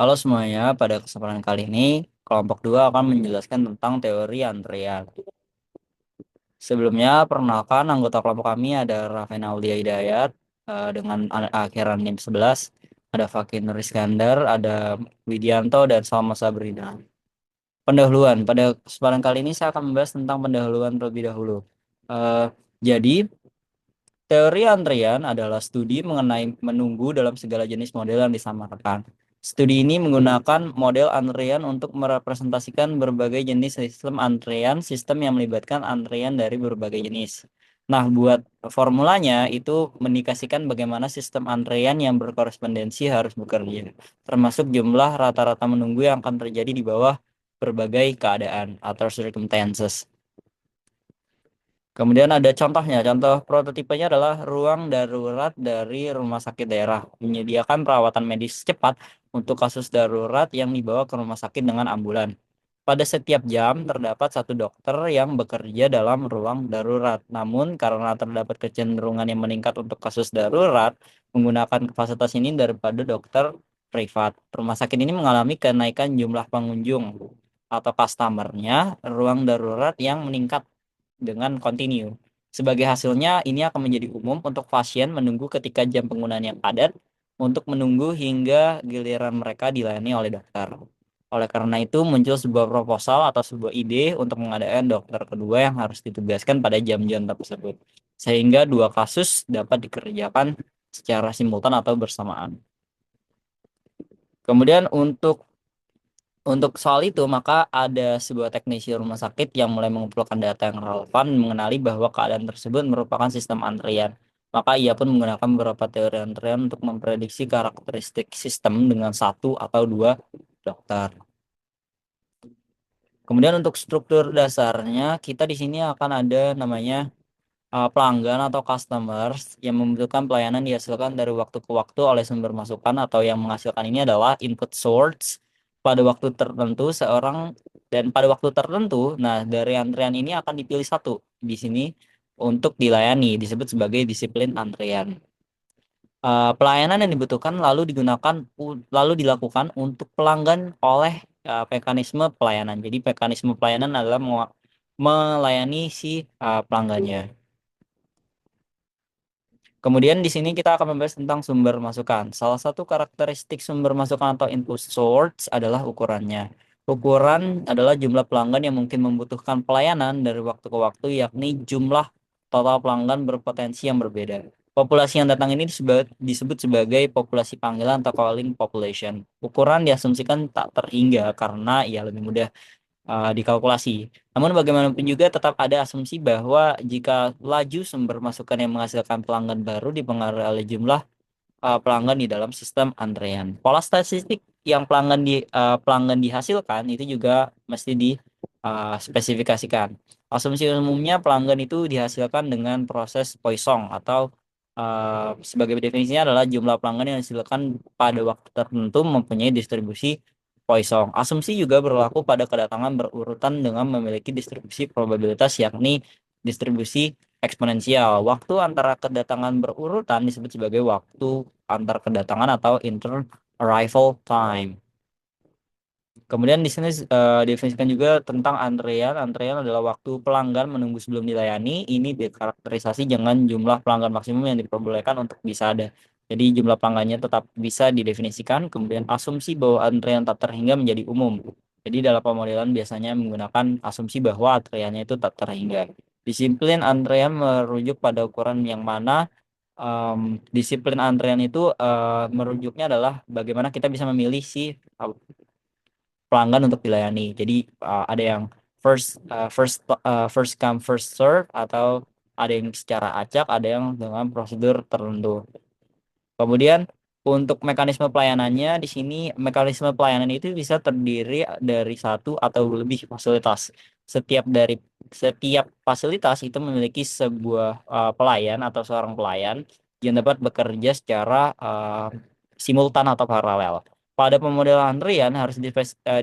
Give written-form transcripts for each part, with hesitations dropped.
Halo semuanya, pada kesempatan kali ini kelompok 2 akan menjelaskan tentang teori antrean. Sebelumnya, perkenalkan anggota kelompok kami ada Raffena Aulia Hidayat dengan akhiran NIM 11, ada Fakir Iskandar, ada Widianto, dan Salma Sabrina. Pendahuluan, pada kesempatan kali ini saya akan membahas tentang pendahuluan terlebih dahulu. Eh, jadi, Teori antrian adalah studi mengenai menunggu dalam segala jenis model yang disamarkan. Studi ini menggunakan model antrian untuk merepresentasikan berbagai jenis sistem antrian, sistem yang melibatkan antrian dari berbagai jenis. Nah, buat formulanya itu mendikasikan bagaimana sistem antrian yang berkorespondensi harus bekerja, termasuk jumlah rata-rata menunggu yang akan terjadi di bawah berbagai keadaan atau circumstances. Kemudian ada contohnya, contoh prototipenya adalah ruang darurat dari rumah sakit daerah, menyediakan perawatan medis cepat untuk kasus darurat yang dibawa ke rumah sakit dengan ambulan. Pada setiap jam terdapat satu dokter yang bekerja dalam ruang darurat. Namun karena terdapat kecenderungan yang meningkat untuk kasus darurat, menggunakan fasilitas ini daripada dokter privat. Rumah sakit ini mengalami kenaikan jumlah pengunjung atau customernya ruang darurat yang meningkat dengan kontinu. Sebagai hasilnya, ini akan menjadi umum untuk pasien menunggu ketika jam penggunaan yang padat untuk menunggu hingga giliran mereka dilayani oleh dokter. Oleh karena itu, muncul sebuah proposal atau sebuah ide untuk mengadakan dokter kedua yang harus ditugaskan pada jam-jam tersebut. Sehingga dua kasus dapat dikerjakan secara simultan atau bersamaan. Kemudian untuk soal itu, maka ada sebuah teknisi rumah sakit yang mulai mengumpulkan data yang relevan mengenali bahwa keadaan tersebut merupakan sistem antrian. Maka ia pun menggunakan beberapa teori antrian untuk memprediksi karakteristik sistem dengan satu atau dua dokter. Kemudian untuk struktur dasarnya, kita di sini akan ada namanya pelanggan atau customers yang membutuhkan pelayanan dihasilkan dari waktu ke waktu oleh sumber masukan atau yang menghasilkan ini adalah input source pada waktu tertentu seorang dan pada waktu tertentu. Nah, dari antrian ini akan dipilih satu di sini untuk dilayani disebut sebagai disiplin antrian. Pelayanan yang dibutuhkan lalu dilakukan untuk pelanggan oleh mekanisme pelayanan. Jadi mekanisme pelayanan adalah melayani si pelanggannya. Kemudian di sini kita akan membahas tentang sumber masukan. Salah satu karakteristik sumber masukan atau input source adalah ukurannya. Ukuran adalah jumlah pelanggan yang mungkin membutuhkan pelayanan dari waktu ke waktu, yakni jumlah total pelanggan berpotensi yang berbeda. Populasi yang datang ini disebut sebagai populasi panggilan atau calling population. Ukuran diasumsikan tak terhingga karena ia lebih mudah dikalkulasi. Namun bagaimanapun juga tetap ada asumsi bahwa jika laju sumber masukan yang menghasilkan pelanggan baru dipengaruhi oleh jumlah pelanggan di dalam sistem antrean. Pola statistik yang pelanggan dihasilkan itu juga mesti dispesifikasikan. Asumsi umumnya pelanggan itu dihasilkan dengan proses Poisson atau sebagai definisinya adalah jumlah pelanggan yang dihasilkan pada waktu tertentu mempunyai distribusi Poisson. Asumsi juga berlaku pada kedatangan berurutan dengan memiliki distribusi probabilitas yakni distribusi eksponensial. Waktu antara kedatangan berurutan disebut sebagai waktu antar kedatangan atau inter arrival time. Kemudian di sini definisikan juga tentang antrean. Antrean adalah waktu pelanggan menunggu sebelum dilayani. Ini dikarakterisasi dengan jumlah pelanggan maksimum yang diperbolehkan untuk bisa ada. Jadi jumlah pelanggannya tetap bisa didefinisikan. Kemudian asumsi bahwa antrean tak terhingga menjadi umum. Jadi dalam pemodelan biasanya menggunakan asumsi bahwa antreannya itu tak terhingga. Disiplin antrean merujuk pada ukuran yang mana disiplin antrean itu merujuknya adalah bagaimana kita bisa memilih si pelanggan untuk dilayani. Jadi ada yang first come first serve atau ada yang secara acak, ada yang dengan prosedur tertentu. Kemudian untuk mekanisme pelayanannya di sini mekanisme pelayanan itu bisa terdiri dari satu atau lebih fasilitas. Setiap fasilitas itu memiliki sebuah pelayan atau seorang pelayan yang dapat bekerja secara simultan atau paralel. Pada pemodelan Rian harus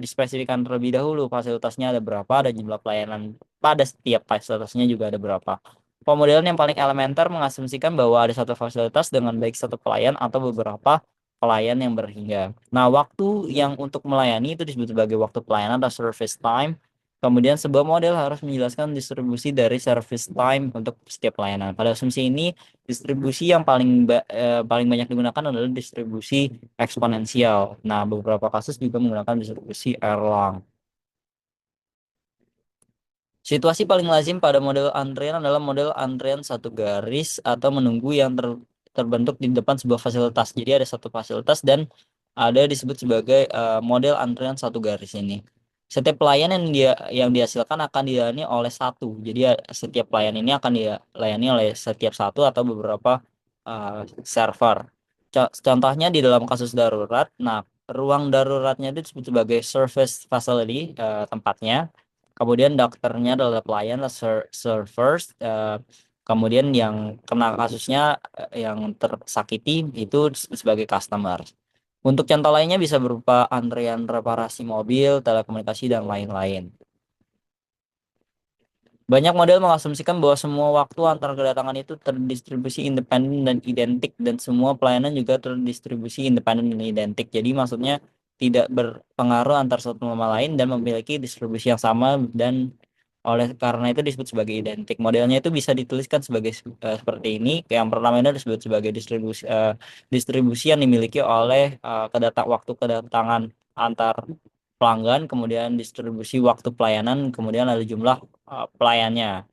dispesifikan terlebih dahulu fasilitasnya ada berapa, ada jumlah pelayanan pada setiap fasilitasnya juga ada berapa. Pemodelan yang paling elementer mengasumsikan bahwa ada satu fasilitas dengan baik satu pelayan atau beberapa pelayan yang berhingga. Nah, waktu yang untuk melayani itu disebut sebagai waktu pelayanan atau service time. Kemudian sebuah model harus menjelaskan distribusi dari service time untuk setiap pelayanan. Pada asumsi ini, distribusi yang paling banyak digunakan adalah distribusi eksponensial. Nah, beberapa kasus juga menggunakan distribusi Erlang. Situasi paling lazim pada model antrean adalah model antrean satu garis atau menunggu yang terbentuk di depan sebuah fasilitas. Jadi ada satu fasilitas dan ada disebut sebagai model antrean satu garis ini. Setiap pelayan yang dihasilkan akan dilayani oleh satu. Jadi setiap pelayan ini akan dilayani oleh setiap satu atau beberapa server. Contohnya di dalam kasus darurat. Nah, ruang daruratnya itu disebut sebagai service facility, tempatnya. Kemudian dokternya adalah pelayan, servers. Kemudian yang kena kasusnya, yang tersakiti itu disebut sebagai customer. Untuk contoh lainnya bisa berupa antrean reparasi mobil, telekomunikasi, dan lain-lain. Banyak model mengasumsikan bahwa semua waktu antar kedatangan itu terdistribusi independen dan identik, dan semua pelayanan juga terdistribusi independen dan identik. Jadi maksudnya tidak berpengaruh antar satu sama lain dan memiliki distribusi yang sama, dan oleh karena itu disebut sebagai identik. Modelnya itu bisa dituliskan sebagai seperti ini. Yang pertama ini disebut sebagai distribusi yang dimiliki oleh waktu kedatangan antar pelanggan, kemudian distribusi waktu pelayanan, kemudian ada jumlah pelayannya.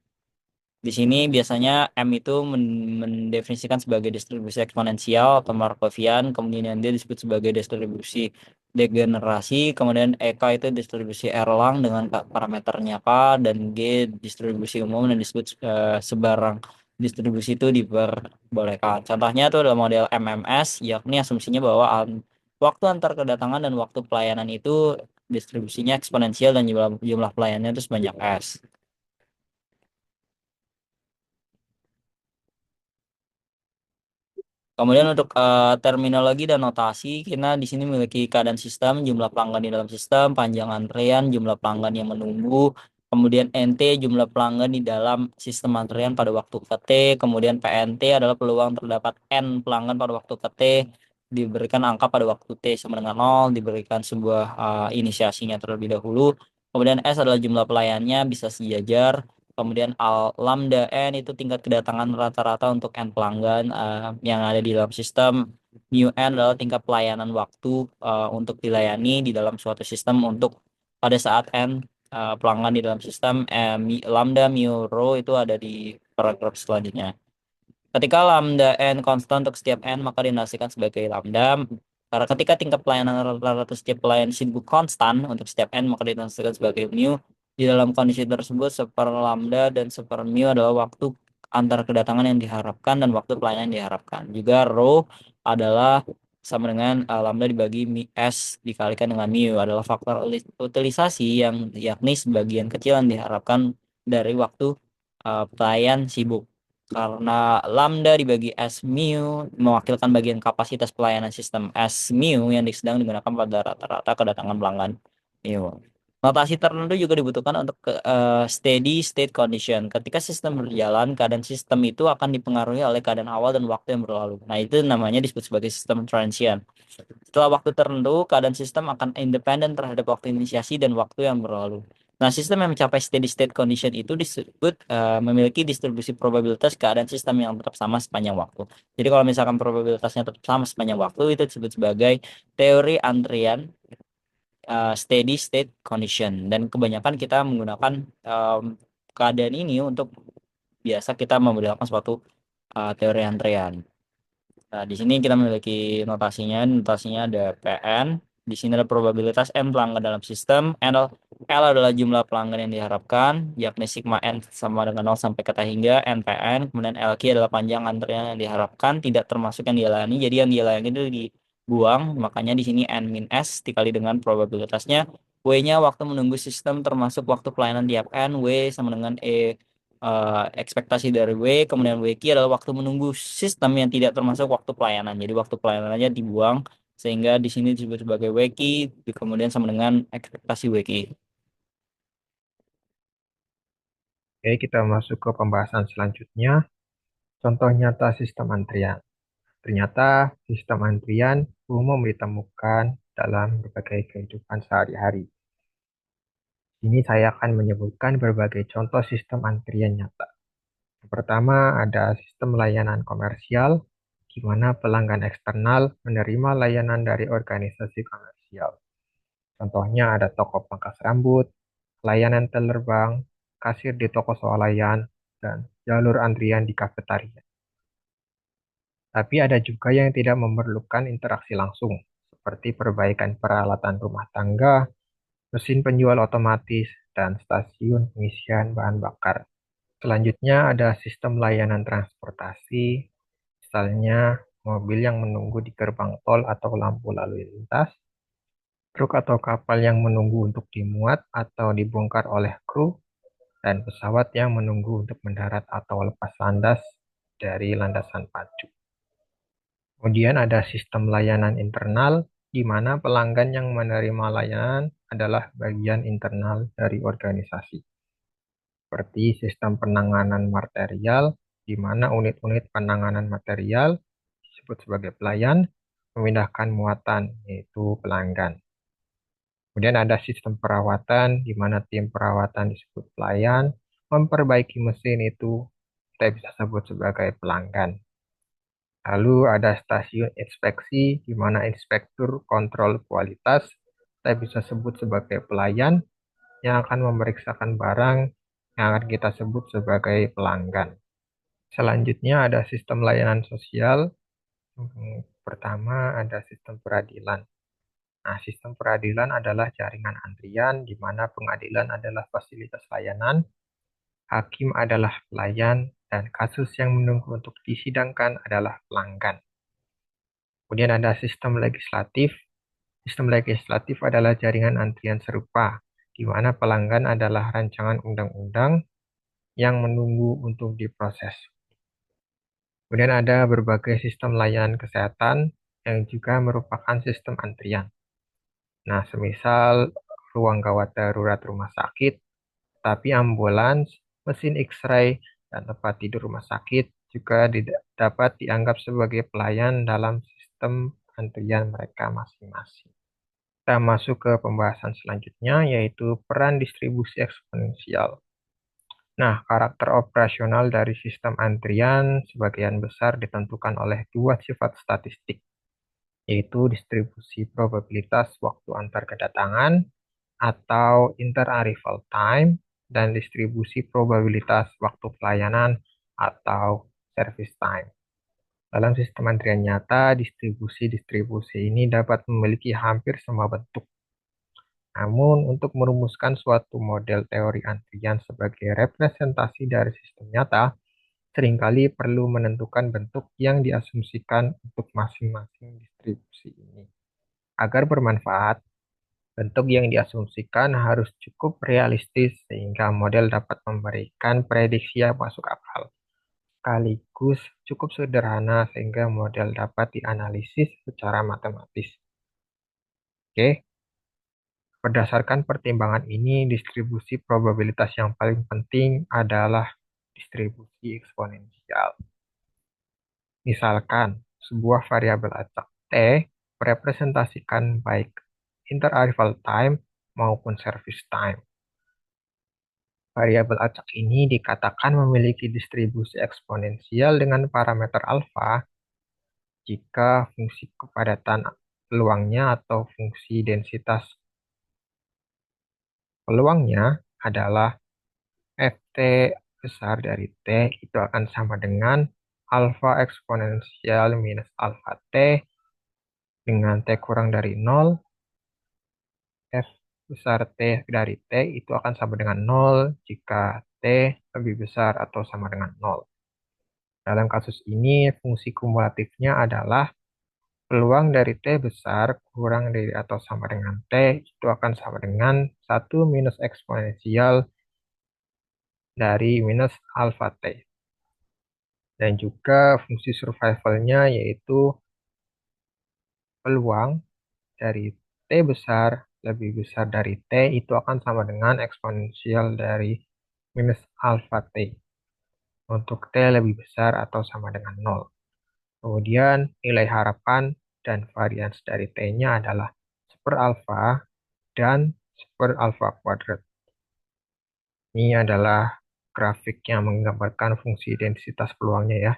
Di sini biasanya M itu mendefinisikan sebagai distribusi eksponensial atau Markovian, kemudian dia disebut sebagai distribusi degenerasi, kemudian EK itu distribusi Erlang dengan parameternya K, dan G distribusi umum dan disebut sebarang distribusi itu diperbolehkan. Contohnya itu adalah model MMS, yakni asumsinya bahwa waktu antar kedatangan dan waktu pelayanan itu distribusinya eksponensial dan jumlah pelayannya itu sebanyak S. Kemudian untuk terminologi dan notasi, kita di sini memiliki keadaan sistem, jumlah pelanggan di dalam sistem, panjang antrean, jumlah pelanggan yang menunggu, kemudian NT, jumlah pelanggan di dalam sistem antrean pada waktu KT, kemudian PNT adalah peluang terdapat N pelanggan pada waktu KT, diberikan angka pada waktu T sama dengan 0, diberikan sebuah inisiasinya terlebih dahulu, kemudian S adalah jumlah pelayannya, bisa sejajar. Kemudian lambda n itu tingkat kedatangan rata-rata untuk n pelanggan yang ada di dalam sistem. Mu n adalah tingkat pelayanan waktu untuk dilayani di dalam suatu sistem untuk pada saat n pelanggan di dalam sistem. Lambda mu rho itu ada di paragraf selanjutnya. Ketika lambda n konstan untuk setiap n, maka dinasikan sebagai lambda. Karena ketika tingkat pelayanan rata-rata setiap pelayan sibuk konstan untuk setiap n, maka dinasikan sebagai mu. Di dalam kondisi tersebut, seper lambda dan seper mu adalah waktu antar kedatangan yang diharapkan dan waktu pelayanan yang diharapkan. Juga rho adalah sama dengan lambda dibagi s dikalikan dengan mu adalah faktor utilisasi yang yakni sebagian kecil yang diharapkan dari waktu pelayan sibuk. Karena lambda dibagi S mu mewakilkan bagian kapasitas pelayanan sistem S mu yang sedang digunakan pada rata-rata kedatangan pelanggan mu. Notasi tertentu juga dibutuhkan untuk steady state condition. Ketika sistem berjalan, keadaan sistem itu akan dipengaruhi oleh keadaan awal dan waktu yang berlalu. Nah, itu namanya disebut sebagai sistem transient. Setelah waktu tertentu, keadaan sistem akan independen terhadap waktu inisiasi dan waktu yang berlalu. Nah, sistem yang mencapai steady state condition itu disebut memiliki distribusi probabilitas keadaan sistem yang tetap sama sepanjang waktu. Jadi kalau misalkan probabilitasnya tetap sama sepanjang waktu, itu disebut sebagai teori antrian steady state condition. Dan kebanyakan kita menggunakan keadaan ini untuk biasa kita memodelkan suatu teori antrian. Nah, di sini kita memiliki notasinya. Notasinya ada PN. Di sini ada probabilitas M pelanggan dalam sistem. L adalah jumlah pelanggan yang diharapkan, yakni sigma N sama dengan 0 sampai kata hingga NPN. Kemudian LQ adalah panjang antrian yang diharapkan, tidak termasuk yang dilayani. Jadi yang dilayani itu dibuang. Makanya di sini N min S dikali dengan probabilitasnya. W-nya waktu menunggu sistem termasuk waktu pelayanan tiap N. W sama dengan ekspektasi dari W, kemudian WQ adalah waktu menunggu sistem yang tidak termasuk waktu pelayanan. Jadi waktu pelayanannya dibuang, sehingga di sini disebut sebagai WQ, kemudian sama dengan ekspektasi WQ. Oke, kita masuk ke pembahasan selanjutnya. Contoh nyata sistem antrian. Ternyata sistem antrian umum ditemukan dalam berbagai kehidupan sehari-hari. Ini saya akan menyebutkan berbagai contoh sistem antrian nyata. Yang pertama ada sistem layanan komersial, di mana pelanggan eksternal menerima layanan dari organisasi komersial. Contohnya ada toko pangkas rambut, layanan terbang, kasir di toko swalayan, dan jalur antrian di kafetaria. Tapi ada juga yang tidak memerlukan interaksi langsung, seperti perbaikan peralatan rumah tangga, mesin penjual otomatis, dan stasiun pengisian bahan bakar. Selanjutnya ada sistem layanan transportasi, misalnya mobil yang menunggu di gerbang tol atau lampu lalu lintas, truk atau kapal yang menunggu untuk dimuat atau dibongkar oleh kru, dan pesawat yang menunggu untuk mendarat atau lepas landas dari landasan pacu. Kemudian ada sistem layanan internal, di mana pelanggan yang menerima layanan adalah bagian internal dari organisasi, seperti sistem penanganan material, di mana unit-unit penanganan material disebut sebagai pelayan, memindahkan muatan, yaitu pelanggan. Kemudian ada sistem perawatan, di mana tim perawatan disebut pelayan, memperbaiki mesin itu kita bisa sebut sebagai pelanggan. Lalu ada stasiun inspeksi, di mana inspektur kontrol kualitas kita bisa sebut sebagai pelayan yang akan memeriksakan barang yang akan kita sebut sebagai pelanggan. Selanjutnya ada sistem layanan sosial. Pertama ada sistem peradilan. Nah, sistem peradilan adalah jaringan antrian di mana pengadilan adalah fasilitas layanan, hakim adalah pelayan, dan kasus yang menunggu untuk disidangkan adalah pelanggan. Kemudian ada sistem legislatif. Sistem legislatif adalah jaringan antrian serupa, di mana pelanggan adalah rancangan undang-undang yang menunggu untuk diproses. Kemudian ada berbagai sistem layanan kesehatan yang juga merupakan sistem antrian. Nah, semisal ruang gawat darurat rumah sakit, tapi ambulans, mesin X-ray, dan tempat tidur rumah sakit juga dapat dianggap sebagai pelayan dalam sistem antrian mereka masing-masing. Kita masuk ke pembahasan selanjutnya, yaitu peran distribusi eksponensial. Nah, karakter operasional dari sistem antrian sebagian besar ditentukan oleh dua sifat statistik, yaitu distribusi probabilitas waktu antar kedatangan atau inter-arrival time dan distribusi probabilitas waktu pelayanan atau service time. Dalam sistem antrian nyata, distribusi-distribusi ini dapat memiliki hampir semua bentuk. Namun, untuk merumuskan suatu model teori antrian sebagai representasi dari sistem nyata, seringkali perlu menentukan bentuk yang diasumsikan untuk masing-masing distribusi ini. Agar bermanfaat, bentuk yang diasumsikan harus cukup realistis sehingga model dapat memberikan prediksi yang masuk akal. Sekaligus cukup sederhana sehingga model dapat dianalisis secara matematis. Oke, berdasarkan pertimbangan ini, distribusi probabilitas yang paling penting adalah distribusi eksponensial. Misalkan, sebuah variabel acak T merepresentasikan baik inter-arrival time maupun service time. Variabel acak ini dikatakan memiliki distribusi eksponensial dengan parameter alfa jika fungsi kepadatan peluangnya atau fungsi densitas peluangnya adalah Ft besar dari T itu akan sama dengan alfa eksponensial minus alfa T dengan T kurang dari 0. F besar T dari T itu akan sama dengan 0 jika T lebih besar atau sama dengan 0. Dalam kasus ini, fungsi kumulatifnya adalah peluang dari T besar kurang dari atau sama dengan T itu akan sama dengan 1 minus eksponensial dari minus alfa T. Dan juga fungsi survivalnya yaitu peluang dari T besar lebih besar dari T itu akan sama dengan eksponensial dari minus alfa T. Untuk T lebih besar atau sama dengan 0. Kemudian nilai harapan dan varians dari T-nya adalah seperalfa dan seperalfa kuadrat. Ini adalah grafik yang menggambarkan fungsi densitas peluangnya ya.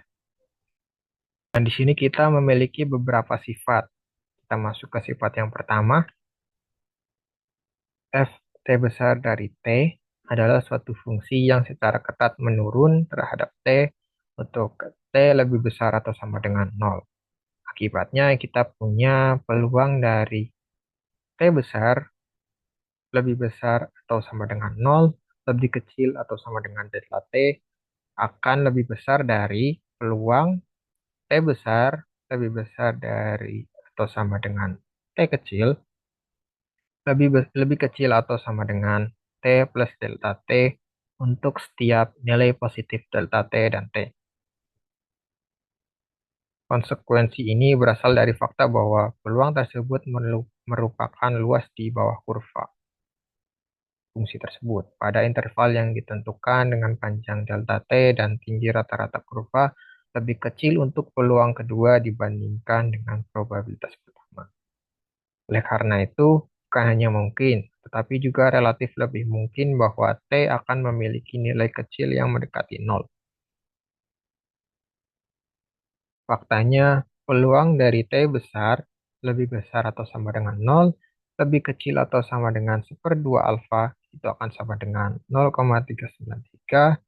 Dan di sini kita memiliki beberapa sifat. Kita masuk ke sifat yang pertama. F T besar dari T adalah suatu fungsi yang secara ketat menurun terhadap T untuk T lebih besar atau sama dengan 0. Akibatnya kita punya peluang dari T besar lebih besar atau sama dengan 0, lebih kecil atau sama dengan delta T akan lebih besar dari peluang T besar lebih besar dari atau sama dengan T kecil lebih kecil atau sama dengan T plus delta T untuk setiap nilai positif delta T dan T. Konsekuensi ini berasal dari fakta bahwa peluang tersebut merupakan luas di bawah kurva fungsi tersebut pada interval yang ditentukan dengan panjang delta T dan tinggi rata-rata kurva lebih kecil untuk peluang kedua dibandingkan dengan probabilitas pertama. Oleh karena itu, bukan hanya mungkin, tetapi juga relatif lebih mungkin bahwa T akan memiliki nilai kecil yang mendekati 0. Faktanya, peluang dari T besar lebih besar atau sama dengan 0, lebih kecil atau sama dengan 1/2 alfa, itu akan sama dengan 0,393,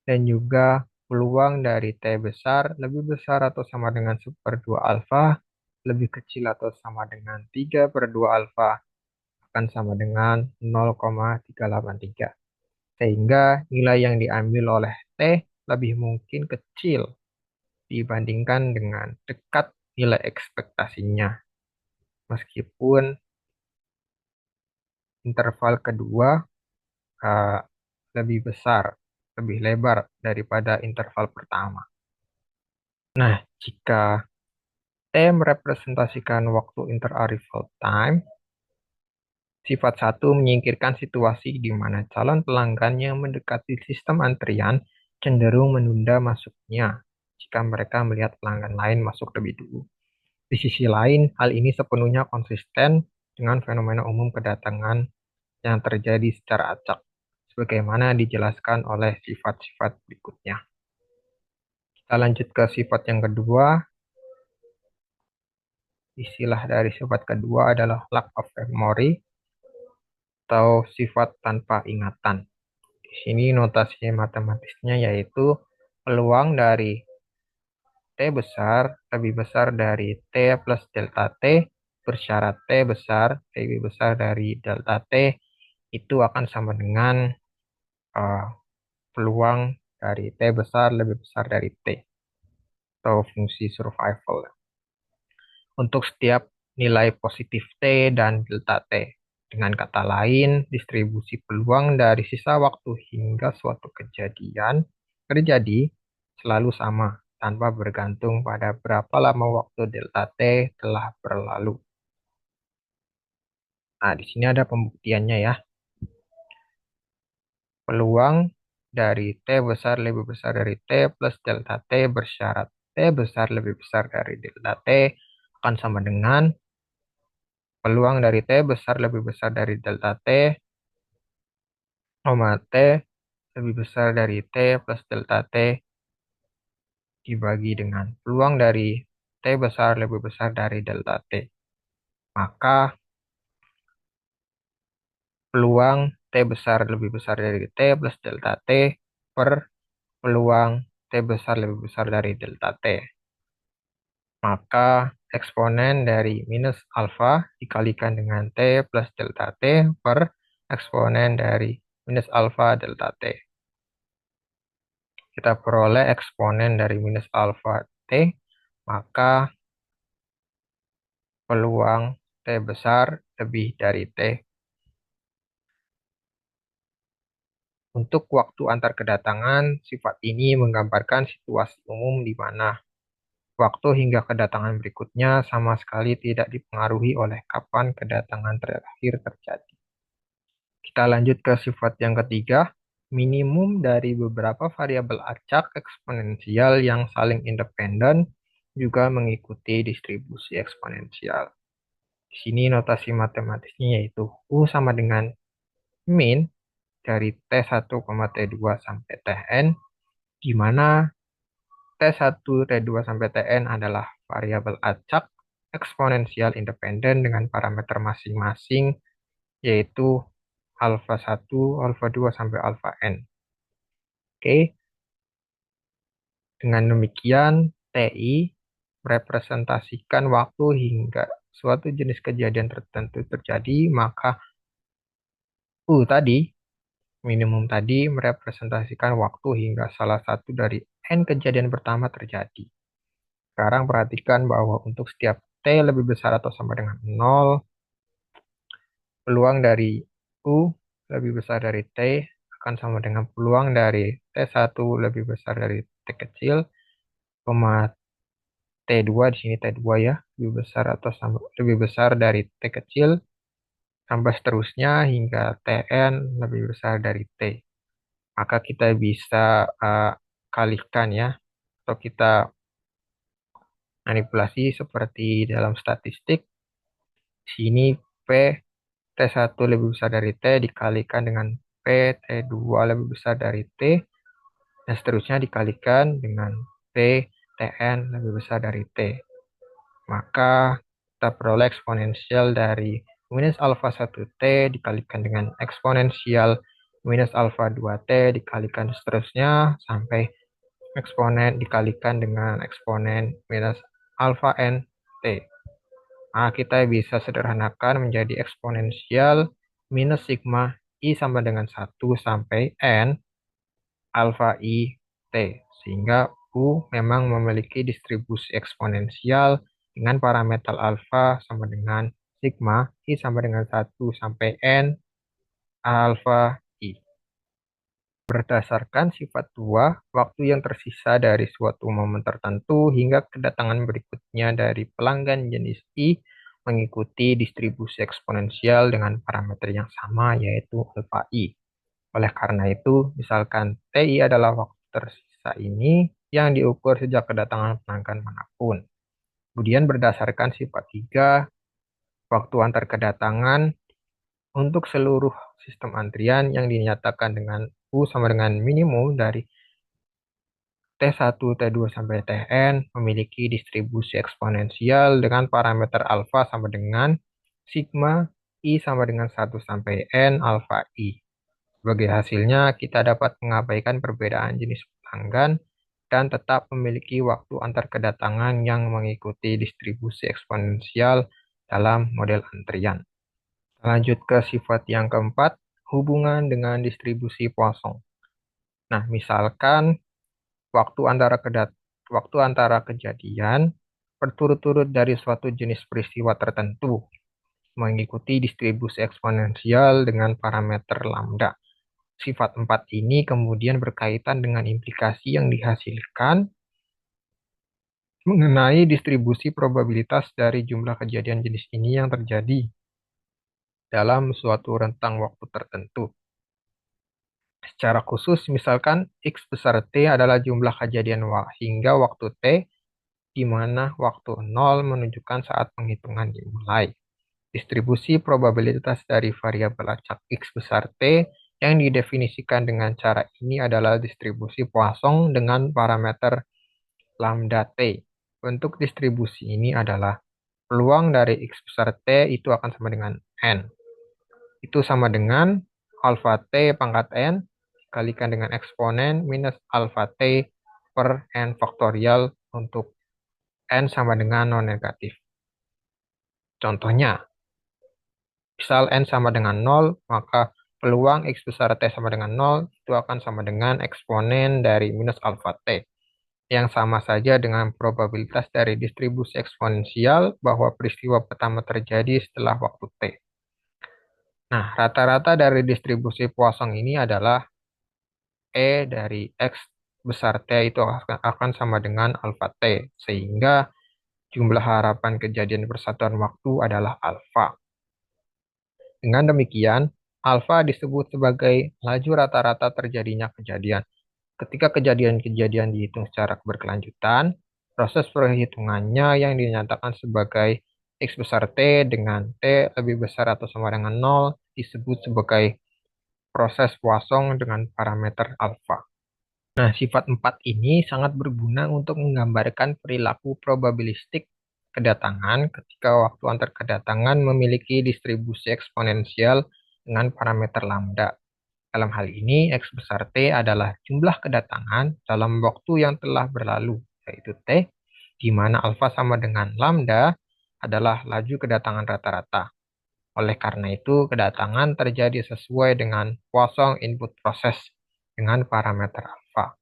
dan juga peluang dari T besar lebih besar atau sama dengan 1/2 alfa, lebih kecil atau sama dengan 3/2 alfa, akan sama dengan 0,383. Sehingga nilai yang diambil oleh T lebih mungkin kecil dibandingkan dengan dekat nilai ekspektasinya. Meskipun interval kedua uh, lebih besar, lebih lebar daripada interval pertama. Nah, jika T merepresentasikan waktu interarrival time, sifat 1 menyingkirkan situasi di mana calon pelanggan yang mendekati sistem antrian cenderung menunda masuknya jika mereka melihat pelanggan lain masuk lebih dulu. Di sisi lain, hal ini sepenuhnya konsisten dengan fenomena umum kedatangan yang terjadi secara acak, sebagaimana dijelaskan oleh sifat-sifat berikutnya. Kita lanjut ke sifat yang kedua. Istilah dari sifat kedua adalah lack of memory atau sifat tanpa ingatan. Di sini notasi matematisnya yaitu peluang dari T besar lebih besar dari T plus delta T bersyarat T besar lebih besar dari delta T itu akan sama dengan uh, peluang dari T besar lebih besar dari T atau fungsi survival untuk setiap nilai positif T dan delta T. Dengan kata lain, distribusi peluang dari sisa waktu hingga suatu kejadian terjadi selalu sama, tanpa bergantung pada berapa lama waktu delta T telah berlalu. Nah, di sini ada pembuktiannya ya. Peluang dari T besar lebih besar dari T plus delta T bersyarat T besar lebih besar dari delta T akan sama dengan peluang dari T besar lebih besar dari delta T, T lebih besar dari T plus delta T dibagi dengan peluang dari T besar lebih besar dari delta T. Maka peluang T besar lebih besar dari T plus delta T per peluang T besar lebih besar dari delta T. Maka eksponen dari minus alfa dikalikan dengan T plus delta T per eksponen dari minus alfa delta T. Kita peroleh eksponen dari minus alfa T, maka peluang T besar lebih dari T. Untuk waktu antar kedatangan, sifat ini menggambarkan situasi umum di mana waktu hingga kedatangan berikutnya sama sekali tidak dipengaruhi oleh kapan kedatangan terakhir terjadi. Kita lanjut ke sifat yang ketiga, minimum dari beberapa variabel acak eksponensial yang saling independen juga mengikuti distribusi eksponensial. Di sini notasi matematisnya yaitu U sama dengan min dari T1, T2 sampai Tn, di mana T1, T2 sampai Tn adalah variabel acak eksponensial independen dengan parameter masing-masing, yaitu alfa 1, alfa 2 sampai alfa n. Oke, dengan demikian TI merepresentasikan waktu hingga suatu jenis kejadian tertentu terjadi, maka U tadi, minimum tadi, merepresentasikan waktu hingga salah satu dari N kejadian pertama terjadi. Sekarang perhatikan bahwa untuk setiap T lebih besar atau sama dengan 0, peluang dari U lebih besar dari T akan sama dengan peluang dari T1 lebih besar dari T kecil, T2 di sini T2 ya, lebih besar atau sama, lebih besar dari T kecil, sampai seterusnya hingga Tn lebih besar dari T. Maka kita bisa kalikan ya, atau kita manipulasi seperti dalam statistik. Di sini P T1 lebih besar dari T dikalikan dengan P T2 lebih besar dari T, dan seterusnya dikalikan dengan P Tn lebih besar dari T. Maka kita peroleh eksponensial dari minus alfa 1T dikalikan dengan eksponensial minus alfa 2T dikalikan seterusnya sampai eksponen dikalikan dengan eksponen minus alfa n T. Nah, kita bisa sederhanakan menjadi eksponensial minus sigma I sama dengan 1 sampai N alfa I T. Sehingga U memang memiliki distribusi eksponensial dengan parameter alfa sama dengan sigma I sama dengan 1 sampai N alfa I. Berdasarkan sifat dua, waktu yang tersisa dari suatu momen tertentu hingga kedatangan berikutnya dari pelanggan jenis I mengikuti distribusi eksponensial dengan parameter yang sama, yaitu alfa I. Oleh karena itu, misalkan TI adalah waktu tersisa ini yang diukur sejak kedatangan pelanggan manapun. Kemudian berdasarkan sifat 3, waktu antar kedatangan untuk seluruh sistem antrian yang dinyatakan dengan U sama dengan minimum dari T1, T2 sampai Tn memiliki distribusi eksponensial dengan parameter alfa sama dengan sigma I sama dengan 1 sampai N alfa I. Sebagai hasilnya, kita dapat mengabaikan perbedaan jenis pelanggan dan tetap memiliki waktu antar kedatangan yang mengikuti distribusi eksponensial dalam model antrian. Lanjut ke sifat yang keempat, hubungan dengan distribusi Poisson. Nah, misalkan waktu antara kejadian berturut-turut dari suatu jenis peristiwa tertentu mengikuti distribusi eksponensial dengan parameter lambda. Sifat 4 ini kemudian berkaitan dengan implikasi yang dihasilkan mengenai distribusi probabilitas dari jumlah kejadian jenis ini yang terjadi dalam suatu rentang waktu tertentu. Secara khusus, misalkan X besar T adalah jumlah kejadian hingga waktu T, di mana waktu 0 menunjukkan saat penghitungan dimulai. Distribusi probabilitas dari variabel acak X besar T yang didefinisikan dengan cara ini adalah distribusi Poisson dengan parameter lambda T. Bentuk distribusi ini adalah peluang dari X besar T itu akan sama dengan N. Itu sama dengan alfa T pangkat N dikalikan dengan eksponen minus alfa T per N faktorial untuk N sama dengan non-negatif. Contohnya, misal N sama dengan 0, maka peluang X besar T sama dengan 0 itu akan sama dengan eksponen dari minus alfa T, yang sama saja dengan probabilitas dari distribusi eksponensial bahwa peristiwa pertama terjadi setelah waktu T. Nah, rata-rata dari distribusi Poisson ini adalah E dari X besar T itu akan sama dengan alfa T, sehingga jumlah harapan kejadian persatuan waktu adalah alfa. Dengan demikian, alfa disebut sebagai laju rata-rata terjadinya kejadian. Ketika kejadian-kejadian dihitung secara berkelanjutan, Proses perhitungannya yang dinyatakan sebagai X besar T dengan T lebih besar atau sama dengan nol disebut sebagai proses Poisson dengan parameter alfa. Nah, sifat 4 ini sangat berguna untuk menggambarkan perilaku probabilistik kedatangan ketika waktu antar kedatangan memiliki distribusi eksponensial dengan parameter lambda. Dalam hal ini, X besar T adalah jumlah kedatangan dalam waktu yang telah berlalu, yaitu T, di mana alfa sama dengan lambda adalah laju kedatangan rata-rata. Oleh karena itu, kedatangan terjadi sesuai dengan Poisson input proses dengan parameter alfa.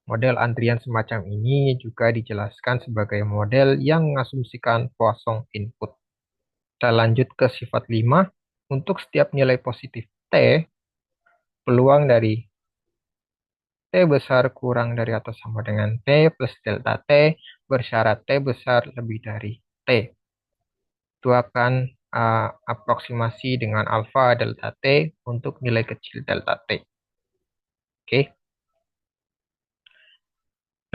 Model antrian semacam ini juga dijelaskan sebagai model yang mengasumsikan Poisson input. Kita lanjut ke sifat 5. Untuk setiap nilai positif T, peluang dari T besar kurang dari atau sama dengan T plus delta T bersyarat T besar lebih dari T. Itu akan aproksimasi dengan alfa delta T untuk nilai kecil delta T. Oke.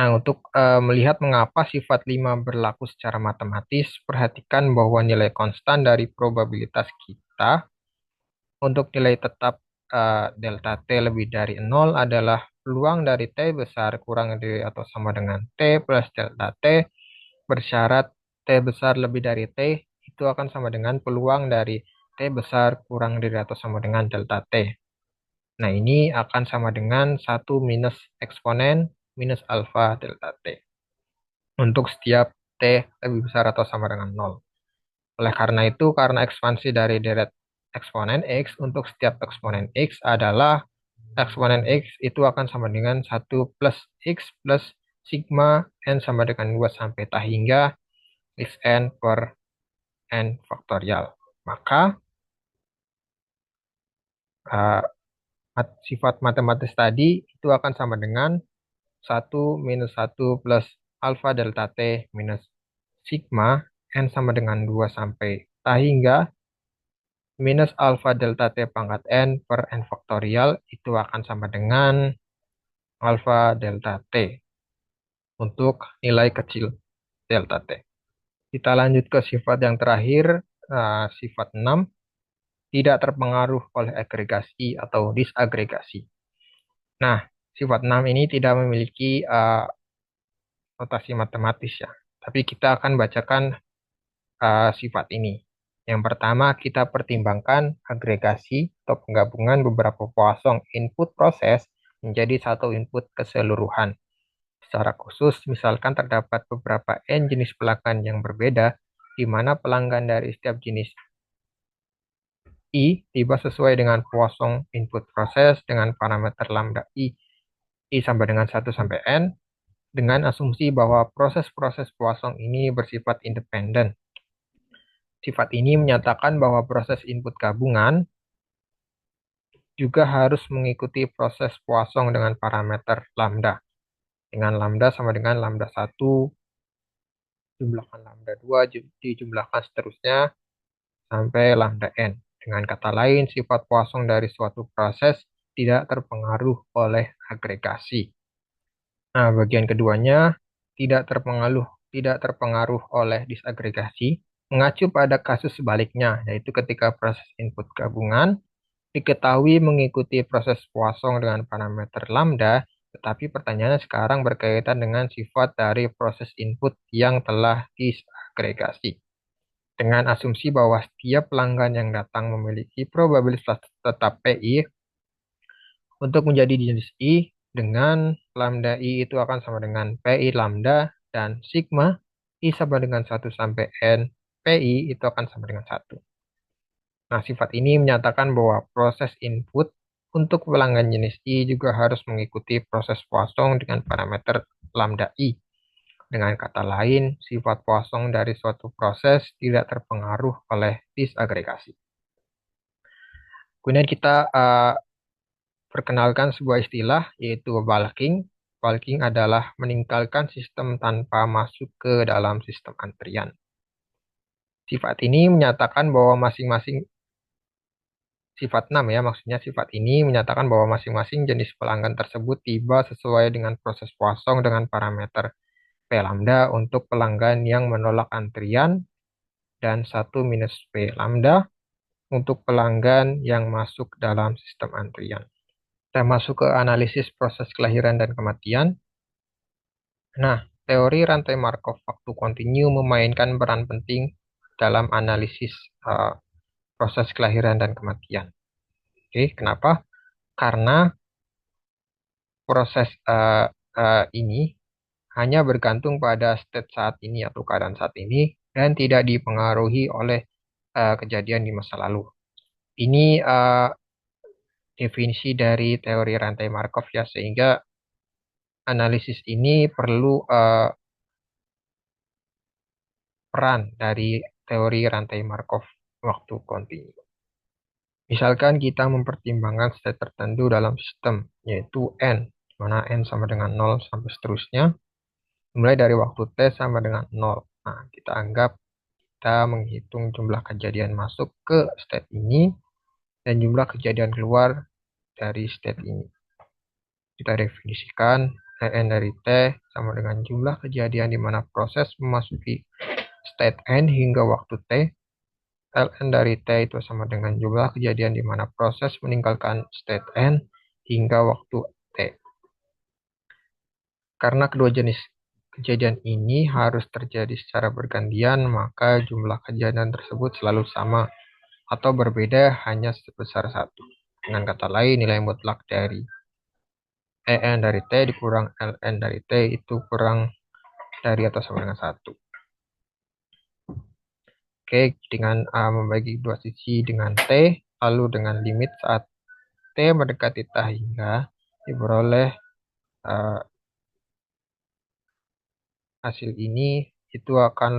Nah, untuk melihat mengapa sifat 5 berlaku secara matematis, perhatikan bahwa nilai konstan dari probabilitas kita untuk nilai tetap delta T lebih dari 0 adalah peluang dari T besar kurang dari atau sama dengan T plus delta T bersyarat T besar lebih dari T itu akan sama dengan peluang dari T besar kurang dari atau sama dengan delta T. Nah, ini akan sama dengan 1 minus eksponen minus alfa delta T untuk setiap T lebih besar atau sama dengan 0. Oleh karena itu, karena ekspansi dari deret eksponen X untuk setiap eksponen X adalah eksponen X itu akan sama dengan 1 plus X plus sigma N sama dengan 2 sampai tak hingga Xn per N faktorial. Maka uh, sifat matematis tadi itu akan sama dengan 1 minus 1 plus alfa delta T minus sigma N sama dengan 2 sampai tak hingga minus alfa delta T pangkat N per N faktorial itu akan sama dengan alfa delta T untuk nilai kecil delta T. Kita lanjut ke sifat yang terakhir, sifat 6, tidak terpengaruh oleh agregasi atau disagregasi. Nah, sifat 6 ini tidak memiliki notasi matematis ya, tapi kita akan bacakan sifat ini. Yang pertama, kita pertimbangkan agregasi atau penggabungan beberapa Poisson input proses menjadi satu input keseluruhan. Secara khusus, misalkan terdapat beberapa N jenis pelanggan yang berbeda, di mana pelanggan dari setiap jenis I tiba sesuai dengan Poisson input proses dengan parameter lambda I sampai dengan 1 sampai N, dengan asumsi bahwa proses-proses Poisson ini bersifat independen. Sifat ini menyatakan bahwa proses input gabungan juga harus mengikuti proses Poisson dengan parameter lambda. Dengan lambda sama dengan lambda 1, jumlahkan lambda 2, dijumlahkan seterusnya sampai lambda n. Dengan kata lain, sifat Poisson dari suatu proses tidak terpengaruh oleh agregasi. Nah, bagian keduanya tidak terpengaruh oleh disagregasi, mengacu pada kasus sebaliknya, yaitu ketika proses input gabungan diketahui mengikuti proses Poisson dengan parameter lambda, tetapi pertanyaannya sekarang berkaitan dengan sifat dari proses input yang telah disagregasi. Dengan asumsi bahwa setiap pelanggan yang datang memiliki probabilitas tetap PI untuk menjadi jenis I, dengan lambda I itu akan sama dengan PI lambda dan sigma I sama dengan 1 sampai N PI itu akan sama dengan 1. Nah, sifat ini menyatakan bahwa proses input untuk pelanggan jenis I juga harus mengikuti proses Poisson dengan parameter lambda I. Dengan kata lain, sifat Poisson dari suatu proses tidak terpengaruh oleh disagregasi. Kemudian kita perkenalkan sebuah istilah yaitu bulking. Bulking adalah meninggalkan sistem tanpa masuk ke dalam sistem antrian. Sifat ini menyatakan bahwa sifat 6 ya, maksudnya sifat ini menyatakan bahwa masing-masing jenis pelanggan tersebut tiba sesuai dengan proses Poisson dengan parameter P lambda untuk pelanggan yang menolak antrian, dan 1 minus P lambda untuk pelanggan yang masuk dalam sistem antrian. Kita masuk ke analisis proses kelahiran dan kematian. Nah, teori rantai Markov waktu kontinu memainkan peran penting dalam analisis uh, proses kelahiran dan kematian. Oke, kenapa? Karena proses ini hanya bergantung pada state saat ini atau keadaan saat ini dan tidak dipengaruhi oleh kejadian di masa lalu. Ini definisi dari teori rantai Markov ya, sehingga analisis ini perlu peran dari teori rantai Markov waktu kontinu. Misalkan kita mempertimbangkan state tertentu dalam sistem, yaitu N, di mana N sama dengan 0 sampai seterusnya, mulai dari waktu T sama dengan 0. Nah, kita anggap kita menghitung jumlah kejadian masuk ke state ini dan jumlah kejadian keluar dari state ini. Kita definisikan Ln dari T sama dengan jumlah kejadian di mana proses memasuki state N hingga waktu T. Ln dari T itu sama dengan jumlah kejadian di mana proses meninggalkan state N hingga waktu T. Karena kedua jenis kejadian ini harus terjadi secara bergantian, maka jumlah kejadian tersebut selalu sama atau berbeda hanya sebesar 1. Dengan kata lain, nilai mutlak dari En dari T dikurang Ln dari T itu kurang dari atau sama dengan 1. Oke, dengan membagi dua sisi dengan T, lalu dengan limit saat T mendekati tak hingga diperoleh hasil ini itu akan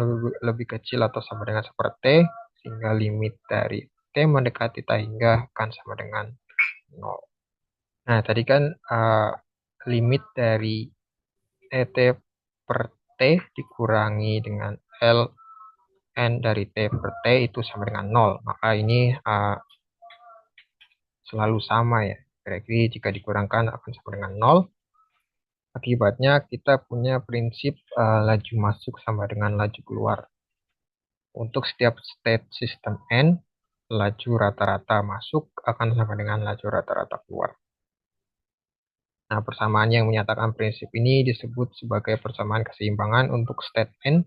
lebih kecil atau sama dengan seperti T, sehingga limit dari T mendekati tak hingga akan sama dengan 0. Nah, tadi kan limit dari ET per T dikurangi dengan Ln dari T per T itu sama dengan 0. Maka ini selalu sama ya. Berarti jika dikurangkan akan sama dengan 0. Akibatnya kita punya prinsip laju masuk sama dengan laju keluar. Untuk setiap state sistem N, laju rata-rata masuk akan sama dengan laju rata-rata keluar. Nah, persamaan yang menyatakan prinsip ini disebut sebagai persamaan keseimbangan untuk state N.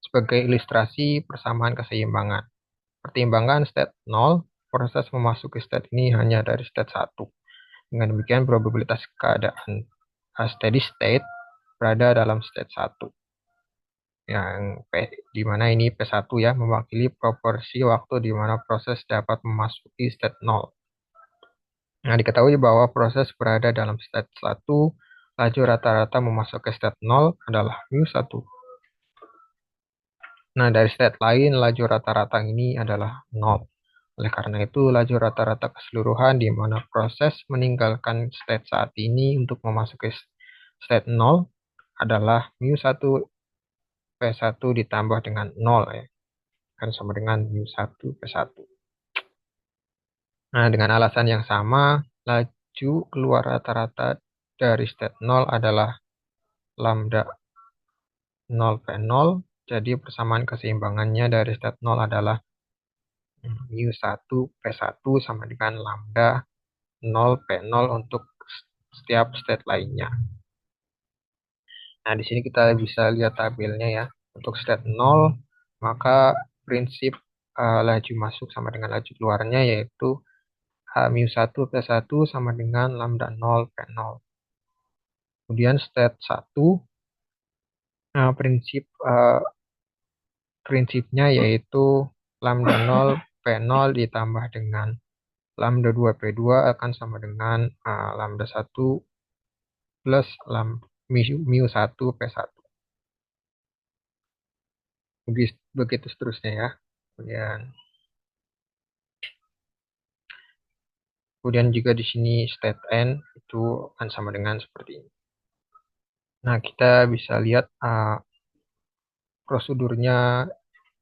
Sebagai ilustrasi persamaan keseimbangan, pertimbangan state 0, proses memasuki state ini hanya dari state 1. Dengan demikian, probabilitas keadaan steady state berada dalam state 1. Yang P, di mana ini P1 ya, mewakili proporsi waktu di mana proses dapat memasuki state 0. Nah, diketahui bahwa proses berada dalam state 1, laju rata-rata memasuki state 0 adalah mu1. Nah, dari state lain, laju rata-rata ini adalah 0. Oleh karena itu, laju rata-rata keseluruhan di mana proses meninggalkan state saat ini untuk memasuki state 0 adalah mu1 P1 ditambah dengan 0 ya. Kan sama dengan mu1 P1. Nah, dengan alasan yang sama, laju keluar rata-rata dari state 0 adalah lambda 0 P0. Jadi persamaan keseimbangannya dari state 0 adalah mu1 P1 sama dengan lambda 0 P0 untuk setiap state lainnya. Nah, di sini kita bisa lihat tabelnya ya. Untuk state 0, maka prinsip laju masuk sama dengan laju keluarnya yaitu mu1 P1 sama dengan lambda 0 P0. Kemudian state 1, prinsipnya yaitu lambda 0 P0 ditambah dengan lambda 2 P2 akan sama dengan lambda 1 plus mu1 P1. Begitu seterusnya ya. Kemudian juga di sini state N itu akan sama dengan seperti ini. Nah, kita bisa lihat prosedurnya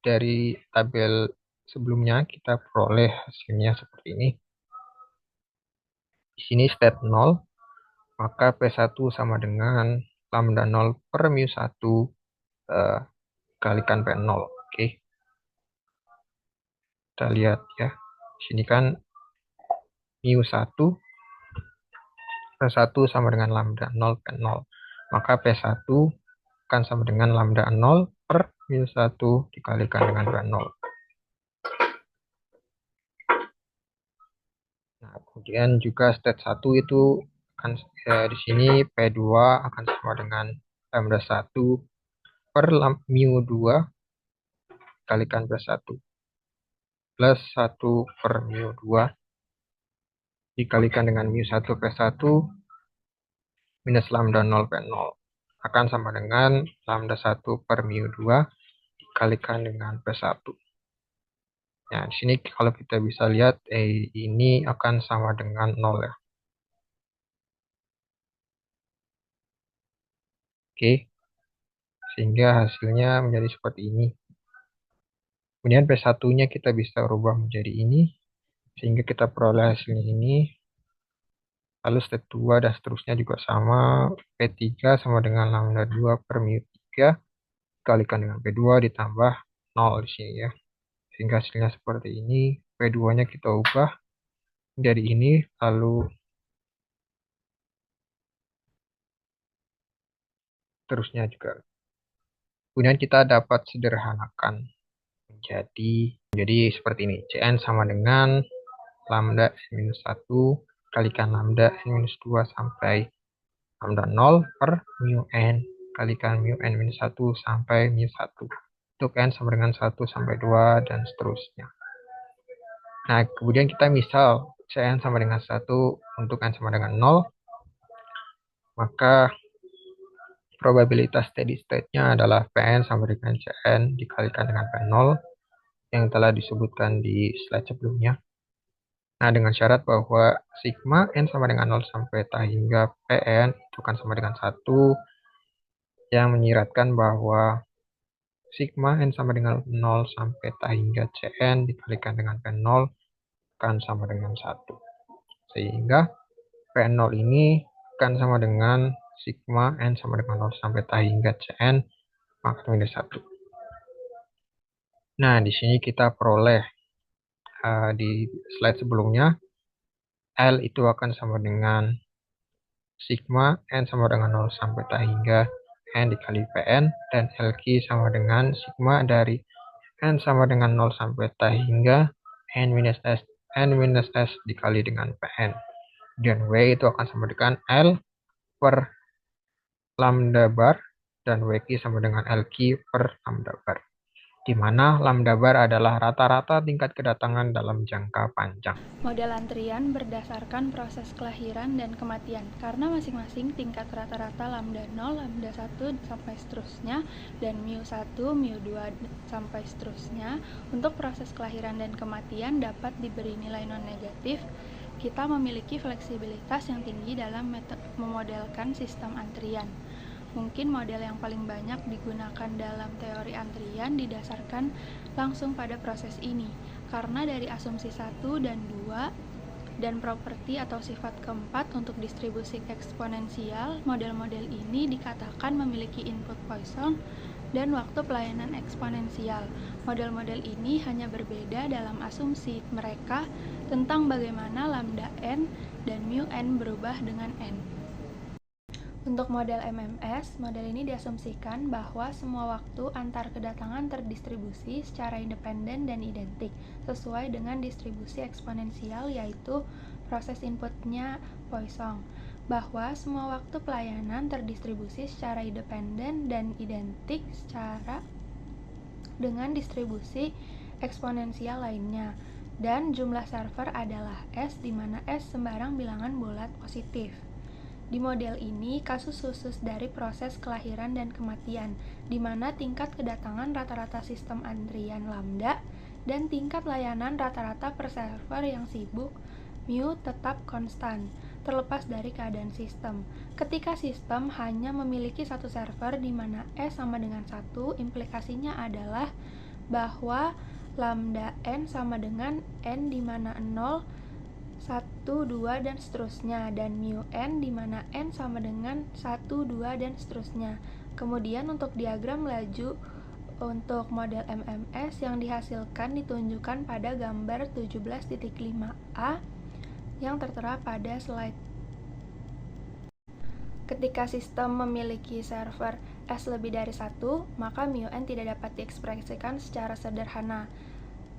dari tabel sebelumnya, kita peroleh hasilnya seperti ini. Di sini state 0, maka P1 sama dengan lambda 0 per mu 1 kalikan P0. Oke. Kita lihat ya. Sini kan mu 1 P1 sama dengan lambda 0 P0. Maka P1 akan sama dengan lambda 0 per mu 1 dikalikan dengan P0. Nah, kemudian juga state 1 itu akan di sini P2 akan sama dengan lambda 1 per mu 2 dikalikan P1 plus 1 per mu 2 dikalikan dengan mu 1 P1 minus lambda 0 P0 akan sama dengan lambda 1 per mu 2 dikalikan dengan P1. Nah, di sini kalau kita bisa lihat ini akan sama dengan 0 ya. Oke. Sehingga hasilnya menjadi seperti ini. Kemudian P1-nya kita bisa rubah menjadi ini sehingga kita peroleh hasilnya ini. Lalu step 2 dan seterusnya juga sama. P3 sama dengan lambda 2 per mu 3 dikalikan dengan P2 ditambah 0 di sini ya. Sehingga hasilnya seperti ini. P2-nya kita ubah menjadi ini, lalu terusnya juga. Kemudian kita dapat sederhanakan menjadi seperti ini. Cn sama dengan lambda n-1 kalikan lambda n-2 sampai lambda 0 per mu n kalikan mu n-1 sampai mu 1. Untuk n sama dengan 1 sampai 2 dan seterusnya. Nah, kemudian kita misal Cn sama dengan 1 untuk n sama dengan 0, maka probabilitas steady state-nya adalah Pn sama dengan Cn dikalikan dengan P0 yang telah disebutkan di slide sebelumnya. Nah, dengan syarat bahwa sigma n sama dengan 0 sampai t hingga Pn itu kan sama dengan 1, yang menyiratkan bahwa sigma n sama dengan 0 sampai t hingga Cn dikalikan dengan P0 akan sama dengan 1. Sehingga P0 ini akan sama dengan sigma n sama dengan 0 sampai t hingga Cn maka minus 1. Nah, di sini kita peroleh di slide sebelumnya, L itu akan sama dengan sigma n sama dengan 0 sampai t hingga n dikali Pn, dan LQ sama dengan sigma dari n sama dengan 0 sampai t hingga n minus s dikali dengan Pn. Dan W itu akan sama dengan L per lambda bar, dan WQ sama dengan LQ per lambda bar, di mana lambda bar adalah rata-rata tingkat kedatangan dalam jangka panjang. Model antrian berdasarkan proses kelahiran dan kematian, karena masing-masing tingkat rata-rata lambda 0, lambda 1 sampai seterusnya, dan mu 1, mu 2 sampai seterusnya. Untuk proses kelahiran dan kematian dapat diberi nilai non-negatif. Kita memiliki fleksibilitas yang tinggi dalam memodelkan sistem antrian. Mungkin model yang paling banyak digunakan dalam teori antrian didasarkan langsung pada proses ini, karena dari asumsi 1 dan 2 dan properti atau sifat keempat untuk distribusi eksponensial, model-model ini dikatakan memiliki input Poisson dan waktu pelayanan eksponensial. Model-model ini hanya berbeda dalam asumsi mereka tentang bagaimana lambda n dan mu n berubah dengan n. Untuk model MMS, model ini diasumsikan bahwa semua waktu antar kedatangan terdistribusi secara independen dan identik, sesuai dengan distribusi eksponensial, yaitu proses inputnya Poisson, bahwa semua waktu pelayanan terdistribusi secara independen dan identik secara dengan distribusi eksponensial lainnya, dan jumlah server adalah S, di mana S sembarang bilangan bulat positif. Di model ini, kasus khusus dari proses kelahiran dan kematian, di mana tingkat kedatangan rata-rata sistem antrian lambda dan tingkat layanan rata-rata per server yang sibuk, mu tetap konstan, terlepas dari keadaan sistem. Ketika sistem hanya memiliki satu server di mana S sama dengan 1, implikasinya adalah bahwa lambda n sama dengan n di mana 0 1, 2, dan seterusnya, dan mu n di mana n sama dengan 1, 2, dan seterusnya. Kemudian untuk diagram laju untuk model MMS yang dihasilkan ditunjukkan pada gambar 17.5a yang tertera pada slide. Ketika sistem memiliki server S lebih dari 1, maka mu n tidak dapat diekspresikan secara sederhana.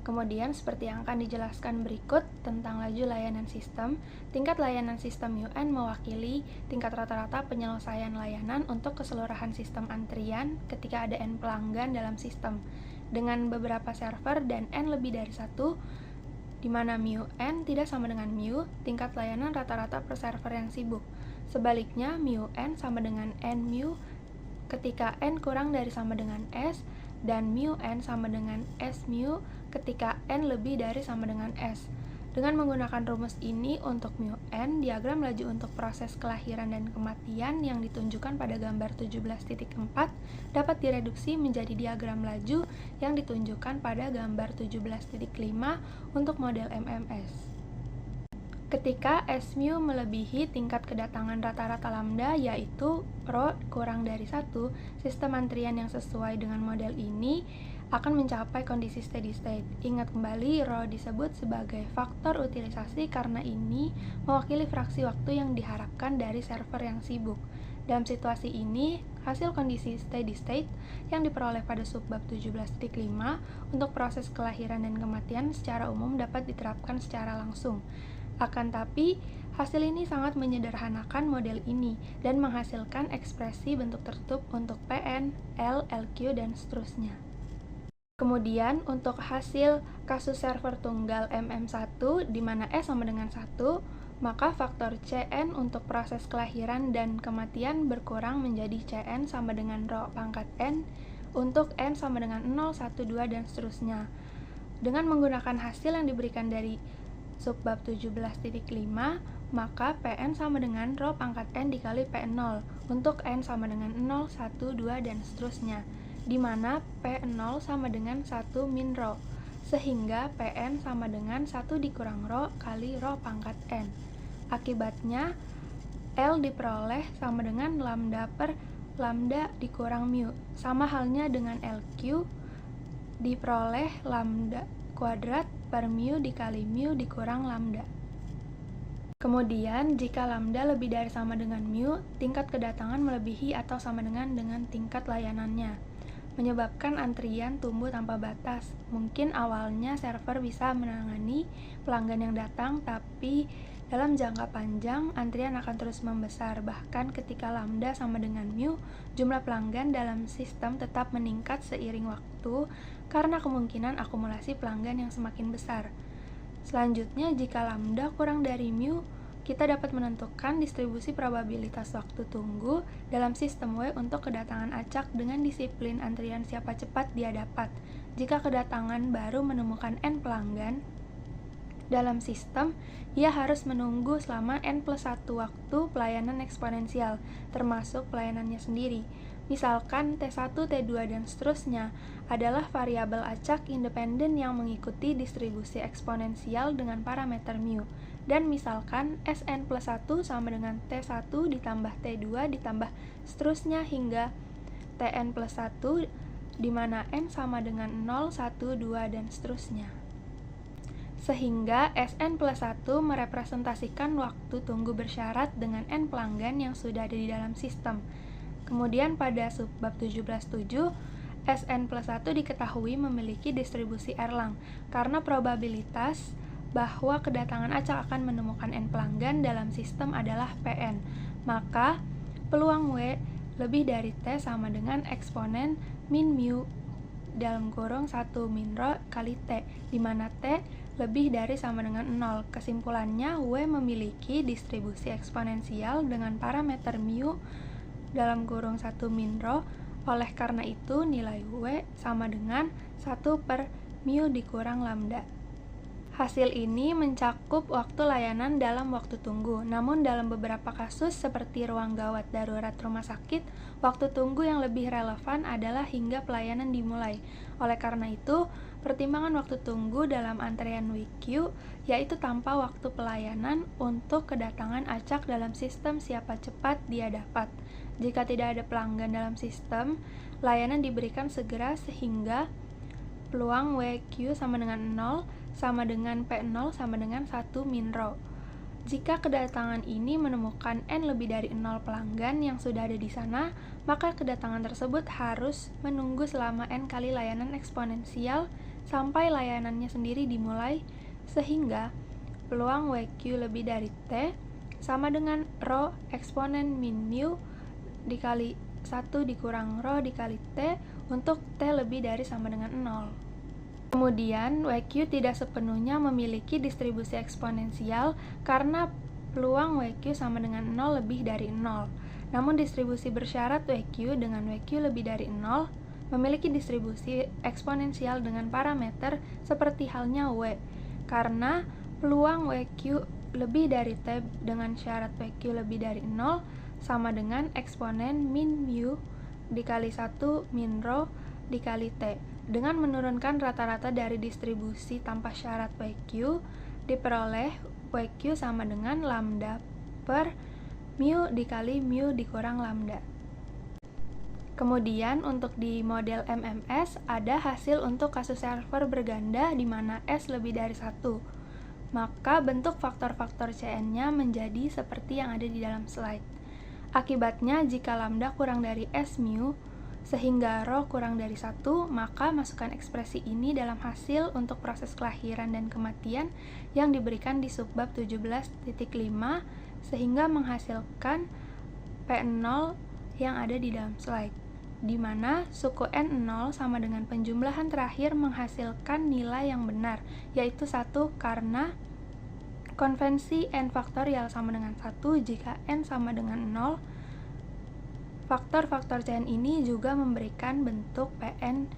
Kemudian, seperti yang akan dijelaskan berikut tentang laju layanan sistem, tingkat layanan sistem UN mewakili tingkat rata-rata penyelesaian layanan untuk keseluruhan sistem antrian ketika ada N pelanggan dalam sistem, dengan beberapa server dan N lebih dari 1, di mana mu N tidak sama dengan mu, tingkat layanan rata-rata per server yang sibuk. Sebaliknya, mu N sama dengan N mu ketika N kurang dari sama dengan S, dan mu N sama dengan S mu ketika N lebih dari sama dengan S. Dengan menggunakan rumus ini untuk mu N, diagram laju untuk proses kelahiran dan kematian yang ditunjukkan pada gambar 17.4 dapat direduksi menjadi diagram laju yang ditunjukkan pada gambar 17.5 untuk model MMS. Ketika S mu melebihi tingkat kedatangan rata-rata lambda, yaitu rho kurang dari 1, sistem antrian yang sesuai dengan model ini akan mencapai kondisi steady state. Ingat kembali, rho disebut sebagai faktor utilisasi karena ini mewakili fraksi waktu yang diharapkan dari server yang sibuk. Dalam situasi ini, hasil kondisi steady state yang diperoleh pada subbab 17.5 untuk proses kelahiran dan kematian secara umum dapat diterapkan secara langsung. Akan tapi, hasil ini sangat menyederhanakan model ini dan menghasilkan ekspresi bentuk tertutup untuk Pn, L, LQ, dan seterusnya. Kemudian, untuk hasil kasus server tunggal MM1 di mana S sama dengan 1, maka faktor Cn untuk proses kelahiran dan kematian berkurang menjadi Cn sama dengan rho pangkat N untuk N sama dengan 0, 1, 2, dan seterusnya. Dengan menggunakan hasil yang diberikan dari subbab 17.5, maka Pn sama dengan rho pangkat N dikali P0 untuk N sama dengan 0, 1, 2, dan seterusnya, di mana P0 sama dengan 1 min rho, sehingga Pn sama dengan 1 dikurang rho kali rho pangkat N. Akibatnya, L diperoleh sama dengan lambda per lambda dikurang mu, sama halnya dengan LQ diperoleh lambda kuadrat per mu dikali mu dikurang lambda. Kemudian, jika lambda lebih dari sama dengan mu, tingkat kedatangan melebihi atau sama dengan tingkat layanannya, menyebabkan antrian tumbuh tanpa batas. Mungkin awalnya server bisa menangani pelanggan yang datang, tapi dalam jangka panjang, antrian akan terus membesar. Bahkan ketika lambda sama dengan mu, jumlah pelanggan dalam sistem tetap meningkat seiring waktu karena kemungkinan akumulasi pelanggan yang semakin besar. Selanjutnya, jika lambda kurang dari mu, kita dapat menentukan distribusi probabilitas waktu tunggu dalam sistem W untuk kedatangan acak dengan disiplin antrian siapa cepat dia dapat. Jika kedatangan baru menemukan N pelanggan dalam sistem, ia harus menunggu selama N+1 waktu pelayanan eksponensial, termasuk pelayanannya sendiri. Misalkan T1, T2, dan seterusnya adalah variabel acak independen yang mengikuti distribusi eksponensial dengan parameter mu. Dan misalkan Sn+1 sama dengan T1 ditambah T2 ditambah seterusnya hingga Tn+1, di mana N sama dengan 0, 1, 2, dan seterusnya. Sehingga Sn+1 merepresentasikan waktu tunggu bersyarat dengan N pelanggan yang sudah ada di dalam sistem. Kemudian pada subbab 17.7, Sn+1 diketahui memiliki distribusi Erlang, karena probabilitas bahwa kedatangan acak akan menemukan N pelanggan dalam sistem adalah Pn. Maka, peluang W lebih dari T sama dengan eksponen min mu dalam kurung 1 min rho kali T, di mana T lebih dari sama dengan 0. Kesimpulannya, W memiliki distribusi eksponensial dengan parameter mu dalam kurung 1 min rho. Oleh karena itu, nilai W sama dengan 1 per mu dikurang lambda. Hasil ini mencakup waktu layanan dalam waktu tunggu. Namun dalam beberapa kasus seperti ruang gawat darurat rumah sakit, waktu tunggu yang lebih relevan adalah hingga pelayanan dimulai. Oleh karena itu, pertimbangan waktu tunggu dalam antrean WQ yaitu tanpa waktu pelayanan untuk kedatangan acak dalam sistem siapa cepat dia dapat. Jika tidak ada pelanggan dalam sistem, layanan diberikan segera sehingga peluang WQ sama dengan 0 sama dengan P0 sama dengan 1 min rho. Jika kedatangan ini menemukan N lebih dari 0 pelanggan yang sudah ada di sana, maka kedatangan tersebut harus menunggu selama N kali layanan eksponensial sampai layanannya sendiri dimulai, sehingga peluang WQ lebih dari T sama dengan rho eksponen min mu dikali 1 dikurang rho dikali T untuk T lebih dari sama dengan 0. Kemudian, WQ tidak sepenuhnya memiliki distribusi eksponensial karena peluang WQ sama dengan 0 lebih dari 0. Namun distribusi bersyarat WQ dengan WQ lebih dari 0 memiliki distribusi eksponensial dengan parameter seperti halnya W, karena peluang WQ lebih dari T dengan syarat WQ lebih dari 0 sama dengan eksponen min mu dikali 1 min rho dikali T. Dengan menurunkan rata-rata dari distribusi tanpa syarat WQ, diperoleh WQ sama dengan lambda per mu dikali mu dikurang lambda. Kemudian untuk di model MMS ada hasil untuk kasus server berganda di mana S lebih dari 1. Maka bentuk faktor-faktor CN-nya menjadi seperti yang ada di dalam slide. Akibatnya jika lambda kurang dari S mu sehingga rho kurang dari 1, maka masukkan ekspresi ini dalam hasil untuk proses kelahiran dan kematian yang diberikan di subbab 17.5 sehingga menghasilkan P0 yang ada di dalam slide, di mana suku N0 sama dengan penjumlahan terakhir menghasilkan nilai yang benar, yaitu 1 karena konvensi N faktorial sama dengan 1 jika N sama dengan 0. Faktor-faktor CN ini juga memberikan bentuk PN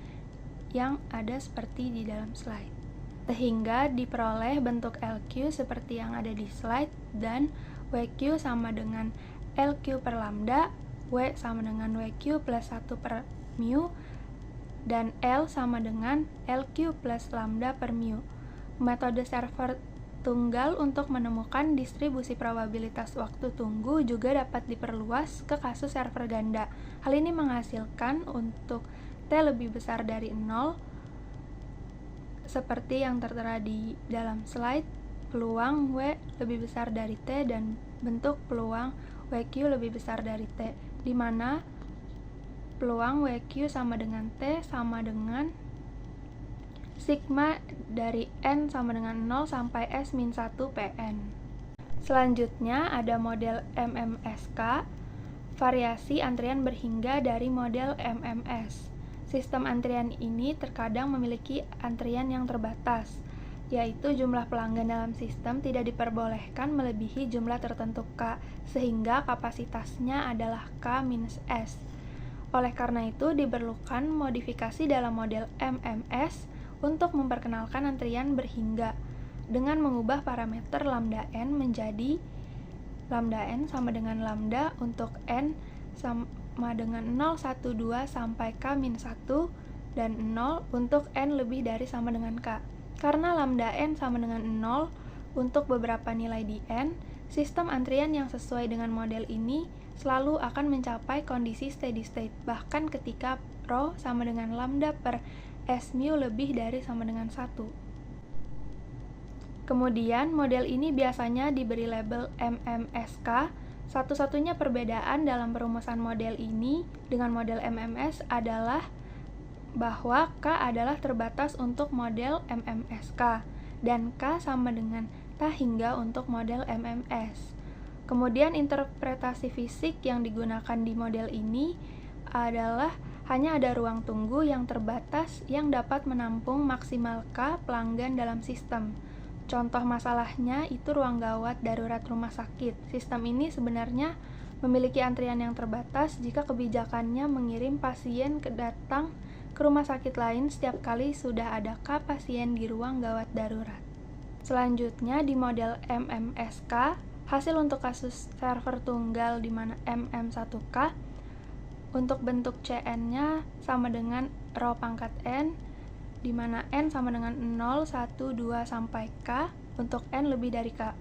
yang ada seperti di dalam slide. Sehingga diperoleh bentuk LQ seperti yang ada di slide dan WQ sama dengan LQ per lambda, W sama dengan WQ plus 1 per mu, dan L sama dengan LQ plus lambda per mu. Metode server tunggal untuk menemukan distribusi probabilitas waktu tunggu juga dapat diperluas ke kasus server ganda. Hal ini menghasilkan untuk T lebih besar dari 0 seperti yang tertera di dalam slide, peluang W lebih besar dari T dan bentuk peluang WQ lebih besar dari T, di mana peluang WQ sama dengan T sama dengan sigma dari N sama dengan 0 sampai S-1 Pn. Selanjutnya ada model MMSK, variasi antrian berhingga dari model MMS. Sistem antrian ini terkadang memiliki antrian yang terbatas, yaitu jumlah pelanggan dalam sistem tidak diperbolehkan melebihi jumlah tertentu K, sehingga kapasitasnya adalah K-S. Oleh karena itu, diperlukan modifikasi dalam model MMS untuk memperkenalkan antrian berhingga dengan mengubah parameter lambda n menjadi lambda n sama dengan lambda untuk n sama dengan 0, 1, 2 sampai K-1 dan 0 untuk n lebih dari sama dengan K. Karena lambda n sama dengan 0 untuk beberapa nilai di n, sistem antrian yang sesuai dengan model ini selalu akan mencapai kondisi steady state, bahkan ketika rho sama dengan lambda per S mu lebih dari sama dengan 1. Kemudian, model ini biasanya diberi label MMSK. Satu-satunya perbedaan dalam perumusan model ini dengan model MMS adalah bahwa K adalah terbatas untuk model MMSK, dan K sama dengan T hingga untuk model MMS. Kemudian, interpretasi fisik yang digunakan di model ini adalah hanya ada ruang tunggu yang terbatas yang dapat menampung maksimal K pelanggan dalam sistem. Contoh masalahnya itu ruang gawat darurat rumah sakit. Sistem ini sebenarnya memiliki antrian yang terbatas jika kebijakannya mengirim pasien datang ke rumah sakit lain setiap kali sudah ada K pasien di ruang gawat darurat. Selanjutnya di model MMSK, hasil untuk kasus server tunggal di mana MM1K, untuk bentuk Cn-nya sama dengan rho pangkat N, di mana N sama dengan 0, 1, 2, sampai K, untuk N lebih dari K.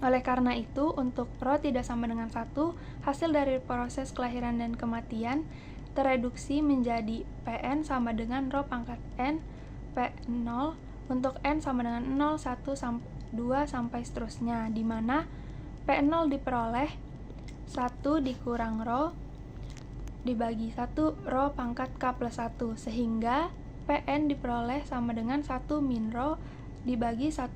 Oleh karena itu, untuk rho tidak sama dengan 1, hasil dari proses kelahiran dan kematian tereduksi menjadi Pn sama dengan rho pangkat N, P0, untuk N sama dengan 0, 1, 2, sampai seterusnya, di mana P0 diperoleh 1 dikurang rho dibagi 1 rho pangkat K plus 1, sehingga Pn diperoleh sama dengan 1 min rho dibagi 1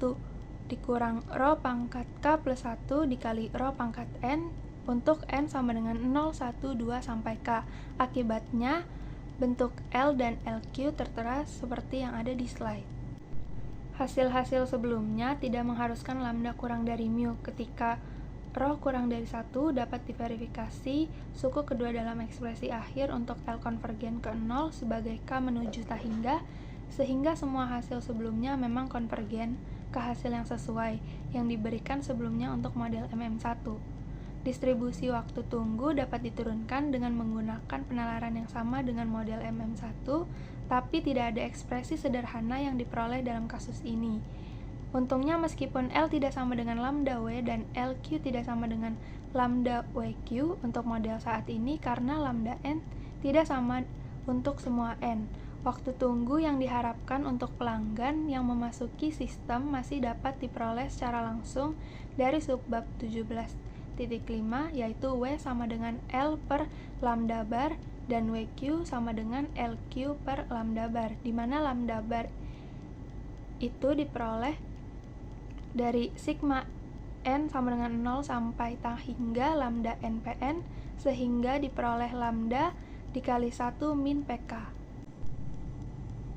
dikurang rho pangkat K plus 1 dikali rho pangkat N, untuk N sama dengan 0, 1, 2, sampai K. Akibatnya, bentuk L dan LQ tertera seperti yang ada di slide. Hasil-hasil sebelumnya tidak mengharuskan lambda kurang dari mu. Ketika rho kurang dari 1 dapat diverifikasi suku kedua dalam ekspresi akhir untuk L konvergen ke 0 sebagai K menuju tahingga, sehingga semua hasil sebelumnya memang konvergen ke hasil yang sesuai yang diberikan sebelumnya untuk model MM1. Distribusi waktu tunggu dapat diturunkan dengan menggunakan penalaran yang sama dengan model MM1, tapi tidak ada ekspresi sederhana yang diperoleh dalam kasus ini. Untungnya meskipun L tidak sama dengan lambda W dan LQ tidak sama dengan lambda WQ untuk model saat ini karena lambda N tidak sama untuk semua N. Waktu tunggu yang diharapkan untuk pelanggan yang memasuki sistem masih dapat diperoleh secara langsung dari subbab 17.5, yaitu W sama dengan L per lambda bar dan WQ sama dengan LQ per lambda bar, di mana lambda bar itu diperoleh dari sigma N sama dengan 0 sampai hingga lambda NPN, sehingga diperoleh lambda dikali 1 min PK.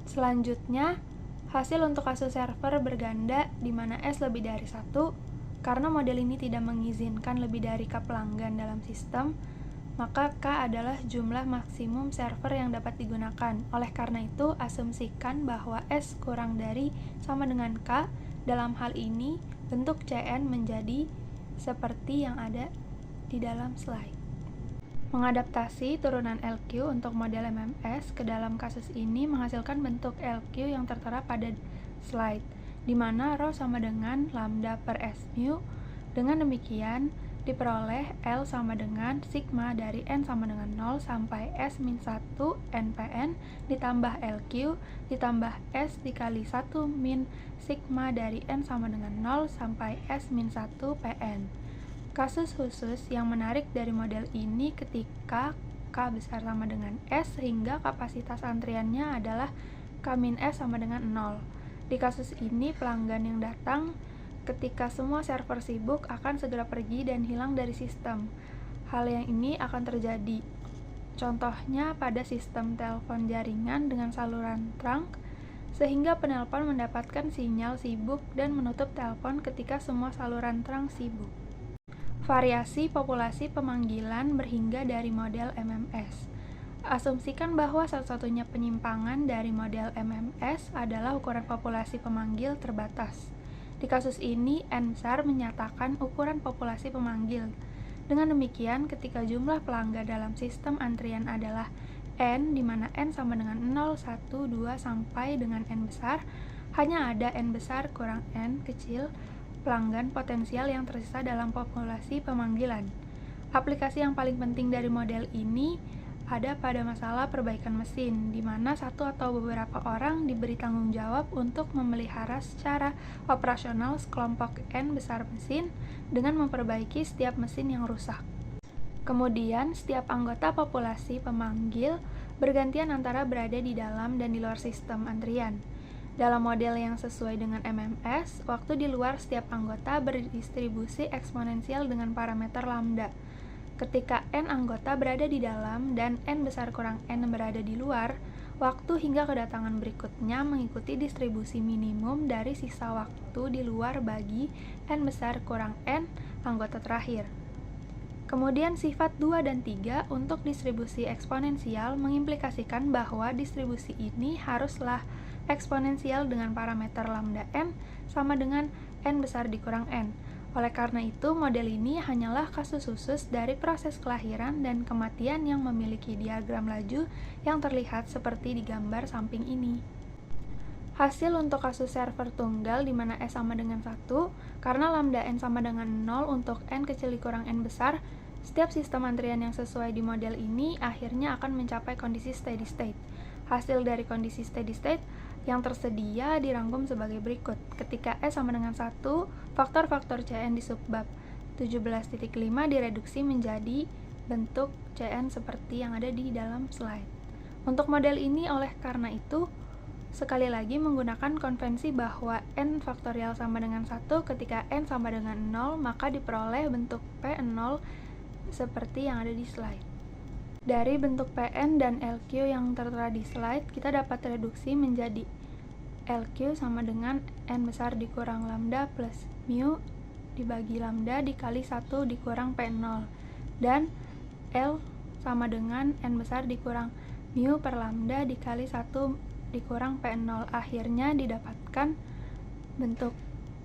Selanjutnya, hasil untuk kasus server berganda di mana S lebih dari 1, karena model ini tidak mengizinkan lebih dari K pelanggan dalam sistem, maka K adalah jumlah maksimum server yang dapat digunakan. Oleh karena itu, asumsikan bahwa S kurang dari sama dengan K. Dalam hal ini, bentuk Cn menjadi seperti yang ada di dalam slide. Mengadaptasi turunan LQ untuk model MMS ke dalam kasus ini menghasilkan bentuk LQ yang tertera pada slide, di mana rho sama dengan lambda per S mu. Dengan demikian, diperoleh L sama dengan sigma dari N sama dengan 0 sampai S min 1 NPN ditambah LQ ditambah S dikali 1 min sigma dari N sama dengan 0 sampai S min 1 PN. Kasus khusus yang menarik dari model ini ketika K besar sama dengan S sehingga kapasitas antriannya adalah K min S sama dengan 0. Di kasus ini pelanggan yang datang ketika semua server sibuk akan segera pergi dan hilang dari sistem. Hal yang ini akan terjadi. Contohnya pada sistem telepon jaringan dengan saluran trunk, sehingga penelpon mendapatkan sinyal sibuk dan menutup telepon ketika semua saluran trunk sibuk. Variasi populasi pemanggilan berhingga dari model MMS. Asumsikan bahwa satu-satunya penyimpangan dari model MMS adalah ukuran populasi pemanggil terbatas. Di kasus ini, N besar menyatakan ukuran populasi pemanggil. Dengan demikian, ketika jumlah pelanggan dalam sistem antrian adalah N, di mana N sama dengan 0, 1, 2, sampai dengan N besar, hanya ada N besar kurang N kecil pelanggan potensial yang tersisa dalam populasi pemanggilan. Aplikasi yang paling penting dari model ini ada pada masalah perbaikan mesin, di mana satu atau beberapa orang diberi tanggung jawab untuk memelihara secara operasional sekelompok N besar mesin dengan memperbaiki setiap mesin yang rusak. Kemudian, setiap anggota populasi pemanggil bergantian antara berada di dalam dan di luar sistem antrian. Dalam model yang sesuai dengan MMS, waktu di luar setiap anggota berdistribusi eksponensial dengan parameter lambda. Ketika N anggota berada di dalam dan N besar kurang N berada di luar, waktu hingga kedatangan berikutnya mengikuti distribusi minimum dari sisa waktu di luar bagi N besar kurang N anggota terakhir. Kemudian sifat 2 dan 3 untuk distribusi eksponensial mengimplikasikan bahwa distribusi ini haruslah eksponensial dengan parameter lambda n sama dengan n besar dikurang n. Oleh karena itu, model ini hanyalah kasus khusus dari proses kelahiran dan kematian yang memiliki diagram laju yang terlihat seperti di gambar samping ini. Hasil untuk kasus server tunggal di mana S sama dengan 1, karena lambda n sama dengan 0 untuk n kecil dikurang n besar, setiap sistem antrian yang sesuai di model ini akhirnya akan mencapai kondisi steady state. Hasil dari kondisi steady state yang tersedia dirangkum sebagai berikut. Ketika S sama dengan 1, faktor-faktor Cn di subbab 17.5 direduksi menjadi bentuk Cn seperti yang ada di dalam slide. Untuk model ini oleh karena itu, sekali lagi menggunakan konvensi bahwa n faktorial sama dengan 1 ketika n sama dengan 0, maka diperoleh bentuk P0 seperti yang ada di slide. Dari bentuk Pn dan Lq yang tertera di slide, kita dapat reduksi menjadi Lq sama dengan n besar dikurang lambda plus mu dibagi lambda dikali 1 dikurang P0, dan L sama dengan n besar dikurang mu per lambda dikali 1 dikurang P0. Akhirnya didapatkan bentuk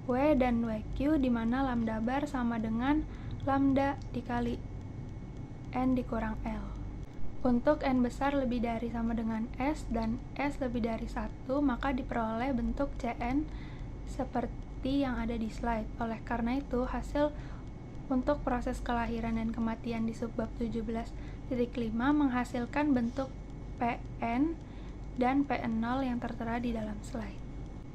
W dan WQ di mana lambda bar sama dengan lambda dikali n dikurang L. Untuk n besar lebih dari sama dengan S dan S lebih dari 1, maka diperoleh bentuk Cn seperti yang ada di slide. Oleh karena itu, hasil untuk proses kelahiran dan kematian di subbab 17.5 menghasilkan bentuk Pn dan P0 yang tertera di dalam slide.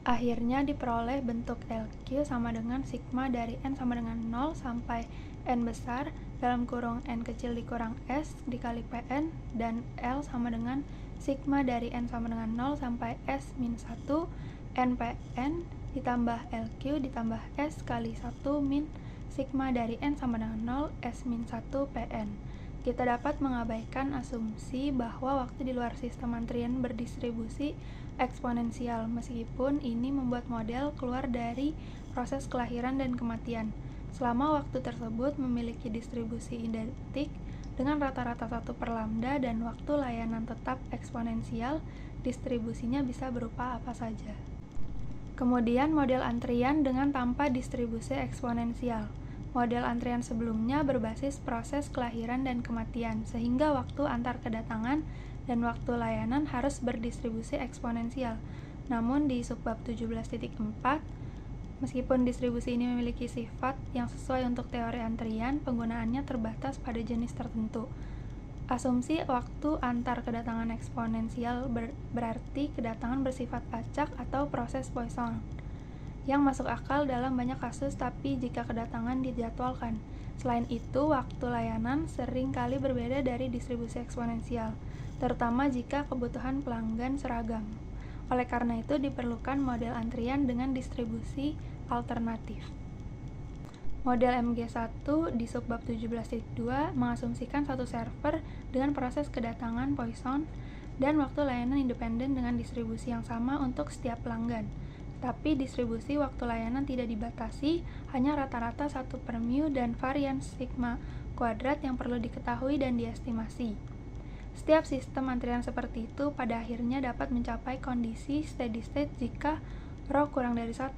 Akhirnya diperoleh bentuk Lq sama dengan sigma dari n sama dengan 0 sampai n besar dalam kurung n kecil dikurang s dikali Pn, dan L sama dengan sigma dari n sama dengan 0 sampai s min 1 n Pn ditambah Lq ditambah s kali 1 min sigma dari n sama dengan 0 s min 1 Pn. Kita dapat mengabaikan asumsi bahwa waktu di luar sistem antrian berdistribusi eksponensial, meskipun ini membuat model keluar dari proses kelahiran dan kematian. Selama waktu tersebut memiliki distribusi identik dengan rata-rata 1 per lambda dan waktu layanan tetap eksponensial, distribusinya bisa berupa apa saja. Kemudian model antrian dengan tanpa distribusi eksponensial. Model antrian sebelumnya berbasis proses kelahiran dan kematian, sehingga waktu antar kedatangan dan waktu layanan harus berdistribusi eksponensial. Namun di subbab 17.4, meskipun distribusi ini memiliki sifat yang sesuai untuk teori antrian, penggunaannya terbatas pada jenis tertentu. Asumsi waktu antar kedatangan eksponensial berarti kedatangan bersifat acak atau proses Poisson, yang masuk akal dalam banyak kasus tapi jika kedatangan dijadwalkan. Selain itu, waktu layanan sering kali berbeda dari distribusi eksponensial, terutama jika kebutuhan pelanggan seragam. Oleh karena itu, diperlukan model antrian dengan distribusi alternatif. Model MG1 di subbab 17.2 mengasumsikan satu server dengan proses kedatangan Poisson dan waktu layanan independen dengan distribusi yang sama untuk setiap pelanggan. Tapi distribusi waktu layanan tidak dibatasi, hanya rata-rata 1 per mu dan varian sigma kuadrat yang perlu diketahui dan diestimasi. Setiap sistem antrian seperti itu pada akhirnya dapat mencapai kondisi steady state jika rho kurang dari 1.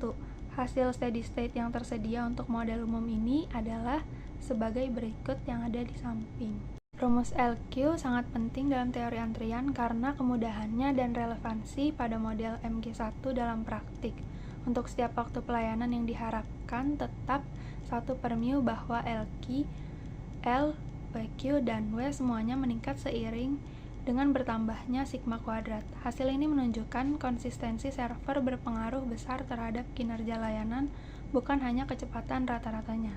Hasil steady state yang tersedia untuk model umum ini adalah sebagai berikut yang ada di samping. Rumus LQ sangat penting dalam teori antrian karena kemudahannya dan relevansi pada model MG1 dalam praktik. Untuk setiap waktu pelayanan yang diharapkan tetap 1 per mu bahwa LQ, L, WQ, dan W semuanya meningkat seiring dengan bertambahnya sigma kuadrat. Hasil ini menunjukkan konsistensi server berpengaruh besar terhadap kinerja layanan, bukan hanya kecepatan rata-ratanya.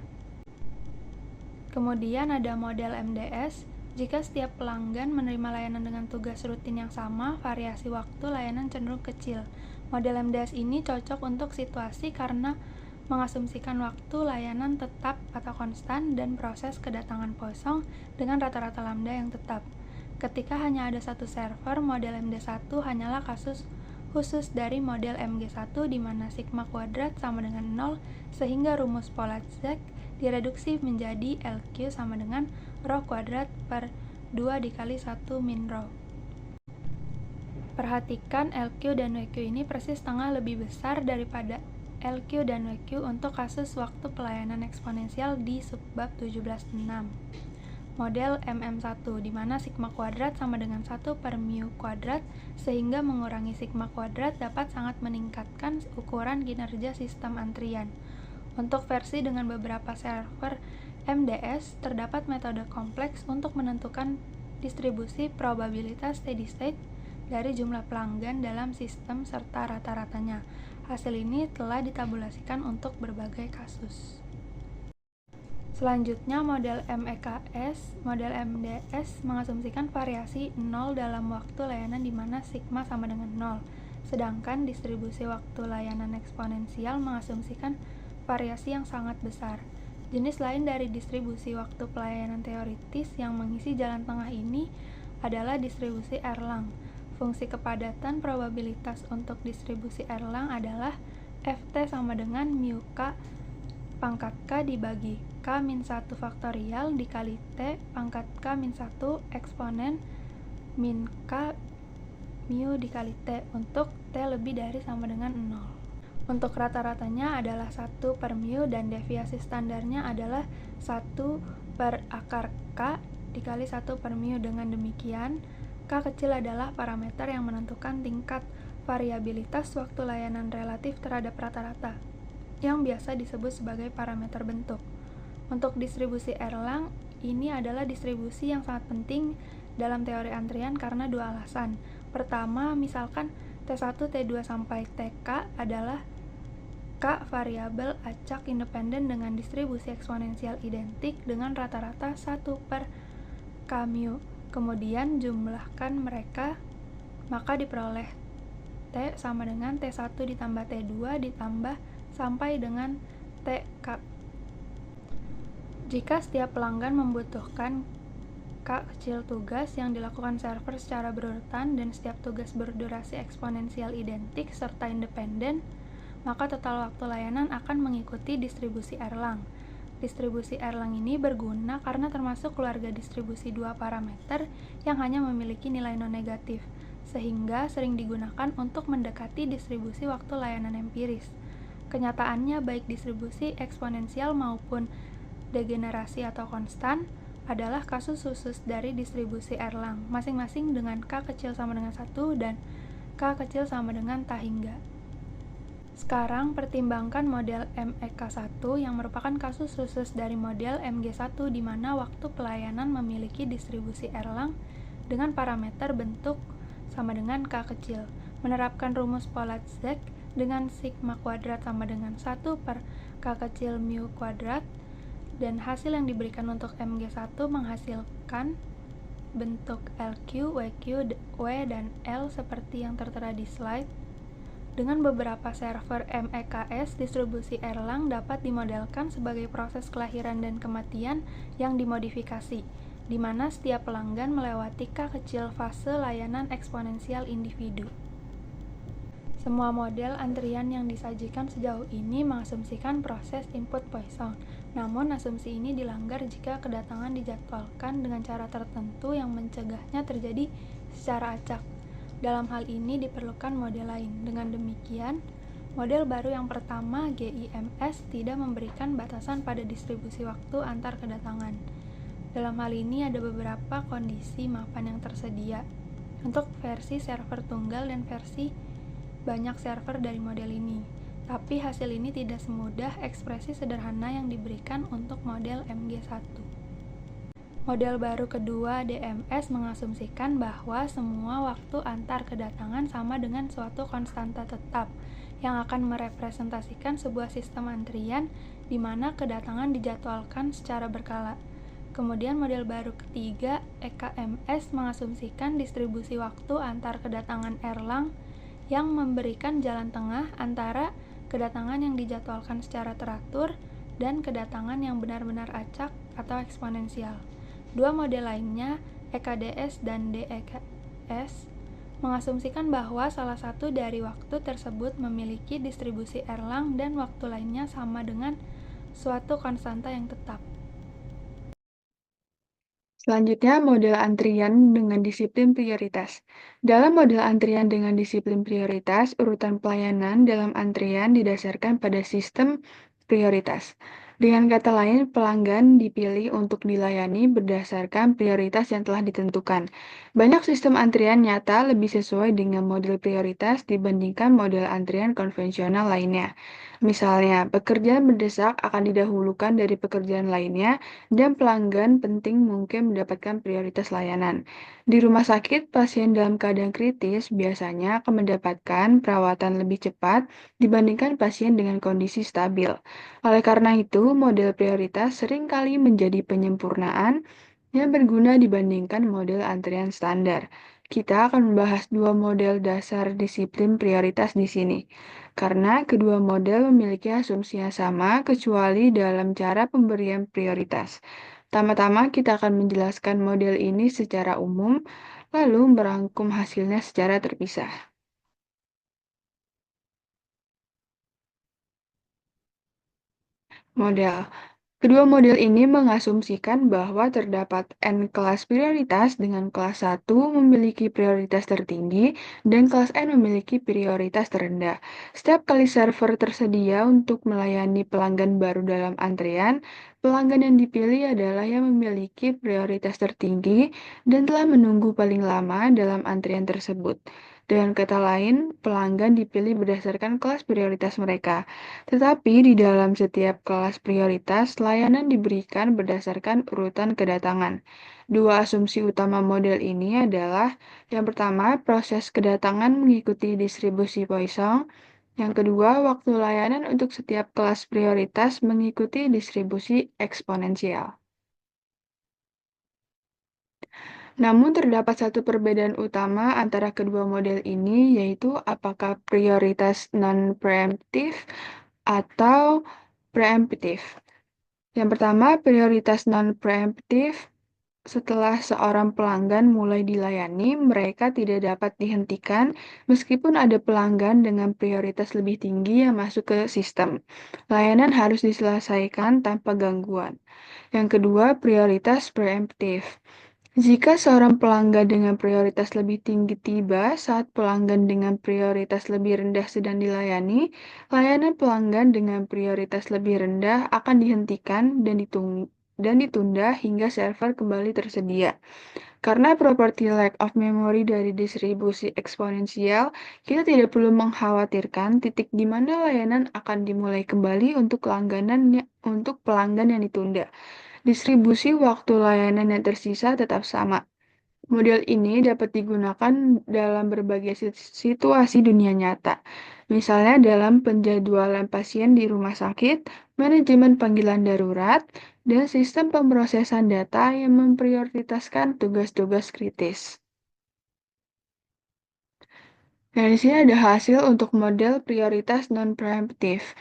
Kemudian ada model MDS. Jika setiap pelanggan menerima layanan dengan tugas rutin yang sama, variasi waktu layanan cenderung kecil. Model MDS ini cocok untuk situasi karena mengasumsikan waktu layanan tetap atau konstan dan proses kedatangan Poisson dengan rata-rata lambda yang tetap. Ketika hanya ada satu server, model MD1 hanyalah kasus khusus dari model MG1 di mana sigma kuadrat sama dengan 0 sehingga rumus Pollaczek direduksi menjadi LQ sama dengan rho kuadrat per 2 dikali 1 min rho. Perhatikan LQ dan WQ ini persis setengah lebih besar daripada LQ dan WQ untuk kasus waktu pelayanan eksponensial di subbab 17.6. Model MM1, di mana sigma kuadrat sama dengan 1 per mu kuadrat, sehingga mengurangi sigma kuadrat dapat sangat meningkatkan ukuran kinerja sistem antrian. Untuk versi dengan beberapa server MDS, terdapat metode kompleks untuk menentukan distribusi probabilitas steady state dari jumlah pelanggan dalam sistem serta rata-ratanya. Hasil ini telah ditabulasikan untuk berbagai kasus. Selanjutnya, model MEKS, model MDS mengasumsikan variasi 0 dalam waktu layanan di mana sigma sama dengan 0. Sedangkan distribusi waktu layanan eksponensial mengasumsikan variasi yang sangat besar. Jenis lain dari distribusi waktu pelayanan teoritis yang mengisi jalan tengah ini adalah distribusi Erlang. Fungsi kepadatan probabilitas untuk distribusi Erlang adalah Ft sama dengan mu K pangkat K dibagi K min 1 faktorial dikali T pangkat K min 1 eksponen min K mu dikali T untuk T lebih dari sama dengan 0. Untuk rata-ratanya adalah 1 per mu dan deviasi standarnya adalah 1 per akar K dikali 1 per mu. Dengan demikian, K kecil adalah parameter yang menentukan tingkat variabilitas waktu layanan relatif terhadap rata-rata, yang biasa disebut sebagai parameter bentuk. Untuk distribusi Erlang, ini adalah distribusi yang sangat penting dalam teori antrian karena dua alasan. Pertama, misalkan T1, T2 sampai TK adalah K variabel acak independen dengan distribusi eksponensial identik dengan rata-rata 1 per K mu. Kemudian jumlahkan mereka, maka diperoleh T sama dengan T1 ditambah T2 ditambah sampai dengan TK. Jika setiap pelanggan membutuhkan K kecil tugas yang dilakukan server secara berurutan dan setiap tugas berdurasi eksponensial identik serta independen, maka total waktu layanan akan mengikuti distribusi Erlang. Distribusi Erlang ini berguna karena termasuk keluarga distribusi dua parameter yang hanya memiliki nilai non-negatif, sehingga sering digunakan untuk mendekati distribusi waktu layanan empiris. Kenyataannya, baik distribusi eksponensial maupun degenerasi atau konstan adalah kasus khusus dari distribusi Erlang, masing-masing dengan K kecil sama dengan 1 dan K kecil sama dengan tak hingga. Sekarang pertimbangkan model MEK1 yang merupakan kasus khusus dari model MG1 di mana waktu pelayanan memiliki distribusi Erlang dengan parameter bentuk sama dengan K kecil. Menerapkan rumus Pollaczek dengan sigma kuadrat sama dengan 1 per K kecil mu kuadrat dan hasil yang diberikan untuk MG1 menghasilkan bentuk LQ, WQ, W, dan L seperti yang tertera di slide. Dengan beberapa server MEKS, distribusi Erlang dapat dimodelkan sebagai proses kelahiran dan kematian yang dimodifikasi, di mana setiap pelanggan melewati K kecil fase layanan eksponensial individu. Semua model antrian yang disajikan sejauh ini mengasumsikan proses input Poisson, namun asumsi ini dilanggar jika kedatangan dijadwalkan dengan cara tertentu yang mencegahnya terjadi secara acak. Dalam hal ini diperlukan model lain. Dengan demikian, model baru yang pertama, GIMS, tidak memberikan batasan pada distribusi waktu antar kedatangan. Dalam hal ini ada beberapa kondisi mapan yang tersedia untuk versi server tunggal dan versi banyak server dari model ini. Tapi hasil ini tidak semudah ekspresi sederhana yang diberikan untuk model MG1. Model baru kedua, DMS, mengasumsikan bahwa semua waktu antar kedatangan sama dengan suatu konstanta tetap yang akan merepresentasikan sebuah sistem antrian di mana kedatangan dijadwalkan secara berkala. Kemudian model baru ketiga, EKMS, mengasumsikan distribusi waktu antar kedatangan Erlang yang memberikan jalan tengah antara kedatangan yang dijadwalkan secara teratur dan kedatangan yang benar-benar acak atau eksponensial. Dua model lainnya, EKDS dan DEKS, mengasumsikan bahwa salah satu dari waktu tersebut memiliki distribusi Erlang dan waktu lainnya sama dengan suatu konstanta yang tetap. Selanjutnya, model antrian dengan disiplin prioritas. Dalam model antrian dengan disiplin prioritas, urutan pelayanan dalam antrian didasarkan pada sistem prioritas. Dengan kata lain, pelanggan dipilih untuk dilayani berdasarkan prioritas yang telah ditentukan. Banyak sistem antrian nyata lebih sesuai dengan model prioritas dibandingkan model antrian konvensional lainnya. Misalnya, pekerjaan mendesak akan didahulukan dari pekerjaan lainnya, dan pelanggan penting mungkin mendapatkan prioritas layanan. Di rumah sakit, pasien dalam keadaan kritis biasanya akan mendapatkan perawatan lebih cepat dibandingkan pasien dengan kondisi stabil. Oleh karena itu, model prioritas seringkali menjadi penyempurnaan yang berguna dibandingkan model antrian standar. Kita akan membahas dua model dasar disiplin prioritas di sini, karena kedua model memiliki asumsi yang sama kecuali dalam cara pemberian prioritas. Pertama-tama kita akan menjelaskan model ini secara umum, lalu merangkum hasilnya secara terpisah. Model. Kedua model ini mengasumsikan bahwa terdapat N kelas prioritas dengan kelas 1 memiliki prioritas tertinggi dan kelas N memiliki prioritas terendah. Setiap kali server tersedia untuk melayani pelanggan baru dalam antrean, pelanggan yang dipilih adalah yang memiliki prioritas tertinggi dan telah menunggu paling lama dalam antrean tersebut. Dengan kata lain, pelanggan dipilih berdasarkan kelas prioritas mereka. Tetapi di dalam setiap kelas prioritas, layanan diberikan berdasarkan urutan kedatangan. Dua asumsi utama model ini adalah, yang pertama, proses kedatangan mengikuti distribusi Poisson. Yang kedua, waktu layanan untuk setiap kelas prioritas mengikuti distribusi eksponensial. Namun terdapat satu perbedaan utama antara kedua model ini, yaitu apakah prioritas non-preemptif atau preemptif. Yang pertama, prioritas non-preemptif. Setelah seorang pelanggan mulai dilayani, mereka tidak dapat dihentikan meskipun ada pelanggan dengan prioritas lebih tinggi yang masuk ke sistem. Layanan harus diselesaikan tanpa gangguan. Yang kedua, prioritas preemptif. Jika seorang pelanggan dengan prioritas lebih tinggi tiba saat pelanggan dengan prioritas lebih rendah sedang dilayani, layanan pelanggan dengan prioritas lebih rendah akan dihentikan dan ditunda hingga server kembali tersedia. Karena properti lack of memory dari distribusi eksponensial, kita tidak perlu mengkhawatirkan titik di mana layanan akan dimulai kembali untuk pelanggan yang ditunda. Distribusi waktu layanan yang tersisa tetap sama. Model ini dapat digunakan dalam berbagai situasi dunia nyata, misalnya dalam penjadwalan pasien di rumah sakit, manajemen panggilan darurat, dan sistem pemrosesan data yang memprioritaskan tugas-tugas kritis. Nah, di sini ada hasil untuk model prioritas non-preemptif.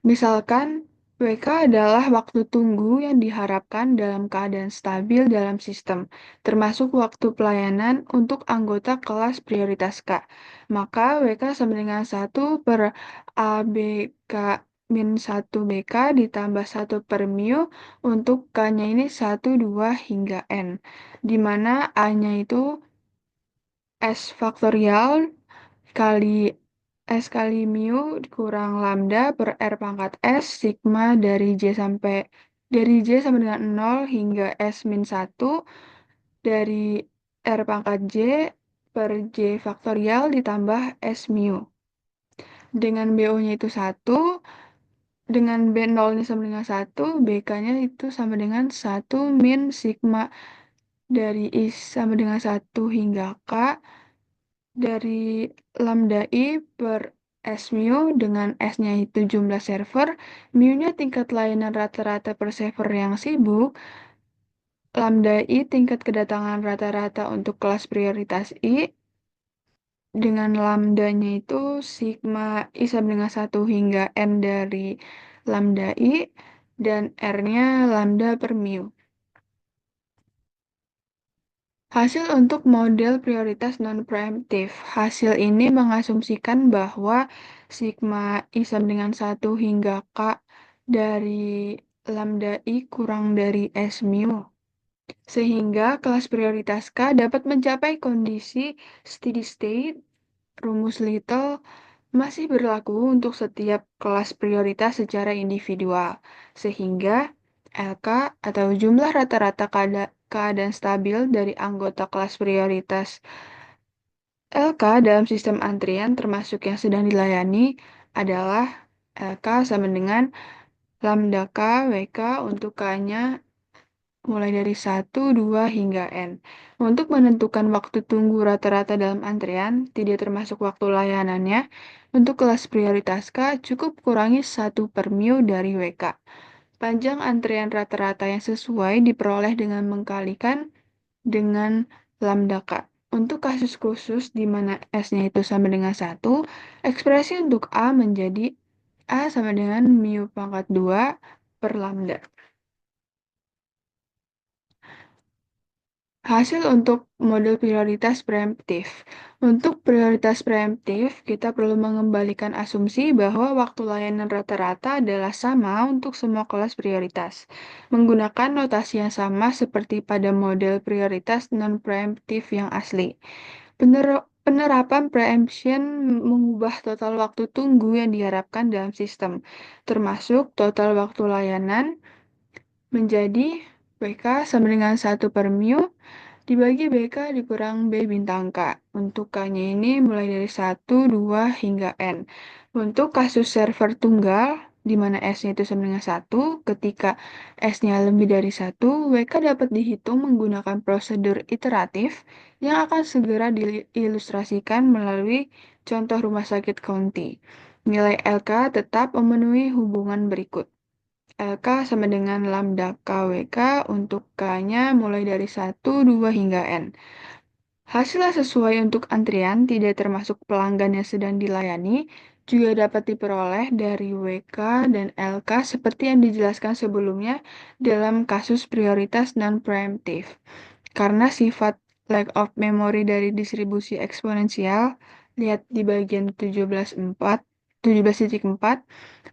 Misalkan, WK adalah waktu tunggu yang diharapkan dalam keadaan stabil dalam sistem, termasuk waktu pelayanan untuk anggota kelas prioritas K. Maka WK sama dengan 1 per ABK min 1 BK ditambah 1 per mu untuk K-nya ini 1, 2, hingga N. Di mana A-nya itu S faktorial kali S kali mu kurang lambda per R pangkat S sigma dari J sama dengan 0 hingga S min 1 dari R pangkat J per J faktorial ditambah S mu. Dengan BO-nya itu 1, dengan B0-nya sama dengan 1, BK-nya itu sama dengan 1 min sigma dari I sama dengan 1 hingga K dari lambda I per S mu dengan S-nya itu jumlah server, mu-nya tingkat layanan rata-rata per server yang sibuk, lambda I tingkat kedatangan rata-rata untuk kelas prioritas I, dengan lambda-nya itu sigma I sama dengan 1 hingga N dari lambda I, dan R-nya lambda per mu. Hasil untuk model prioritas non-preemptif. Hasil ini mengasumsikan bahwa sigma I sama dengan 1 hingga K dari lambda I kurang dari S mu, sehingga kelas prioritas K dapat mencapai kondisi steady state. Rumus Little masih berlaku untuk setiap kelas prioritas secara individual, sehingga LK atau jumlah rata-rata keadaan stabil dari anggota kelas prioritas LK dalam sistem antrian termasuk yang sedang dilayani adalah LK sama dengan lambda K WK untuk K-nya mulai dari 1, 2, hingga N. Untuk menentukan waktu tunggu rata-rata dalam antrian, tidak termasuk waktu layanannya, untuk kelas prioritas K cukup kurangi 1 per mu dari WK. Panjang antrian rata-rata yang sesuai diperoleh dengan mengkalikan dengan lambda K. Untuk kasus khusus di mana S-nya itu sama dengan 1, ekspresi untuk A menjadi A sama dengan mu pangkat 2 per lambda. Hasil untuk model prioritas preemptif. Untuk prioritas preemptif, kita perlu mengembalikan asumsi bahwa waktu layanan rata-rata adalah sama untuk semua kelas prioritas, menggunakan notasi yang sama seperti pada model prioritas non-preemptif yang asli. Penerapan preemption mengubah total waktu tunggu yang diharapkan dalam sistem, termasuk total waktu layanan menjadi WK sama dengan 1 per mu dibagi BK dikurang B bintang K. Untuk K-nya ini mulai dari 1, 2, hingga N. Untuk kasus server tunggal, di mana S-nya itu sama dengan 1, ketika S-nya lebih dari 1, WK dapat dihitung menggunakan prosedur iteratif yang akan segera diilustrasikan melalui contoh rumah sakit county. Nilai LK tetap memenuhi hubungan berikut. LK sama dengan lambda KWK untuk K-nya mulai dari 1, 2, hingga N. Hasil sesuai untuk antrian tidak termasuk pelanggan yang sedang dilayani, juga dapat diperoleh dari WK dan LK seperti yang dijelaskan sebelumnya dalam kasus prioritas non-preemptive. Karena sifat lack of memory dari distribusi eksponensial, lihat di bagian 17.4,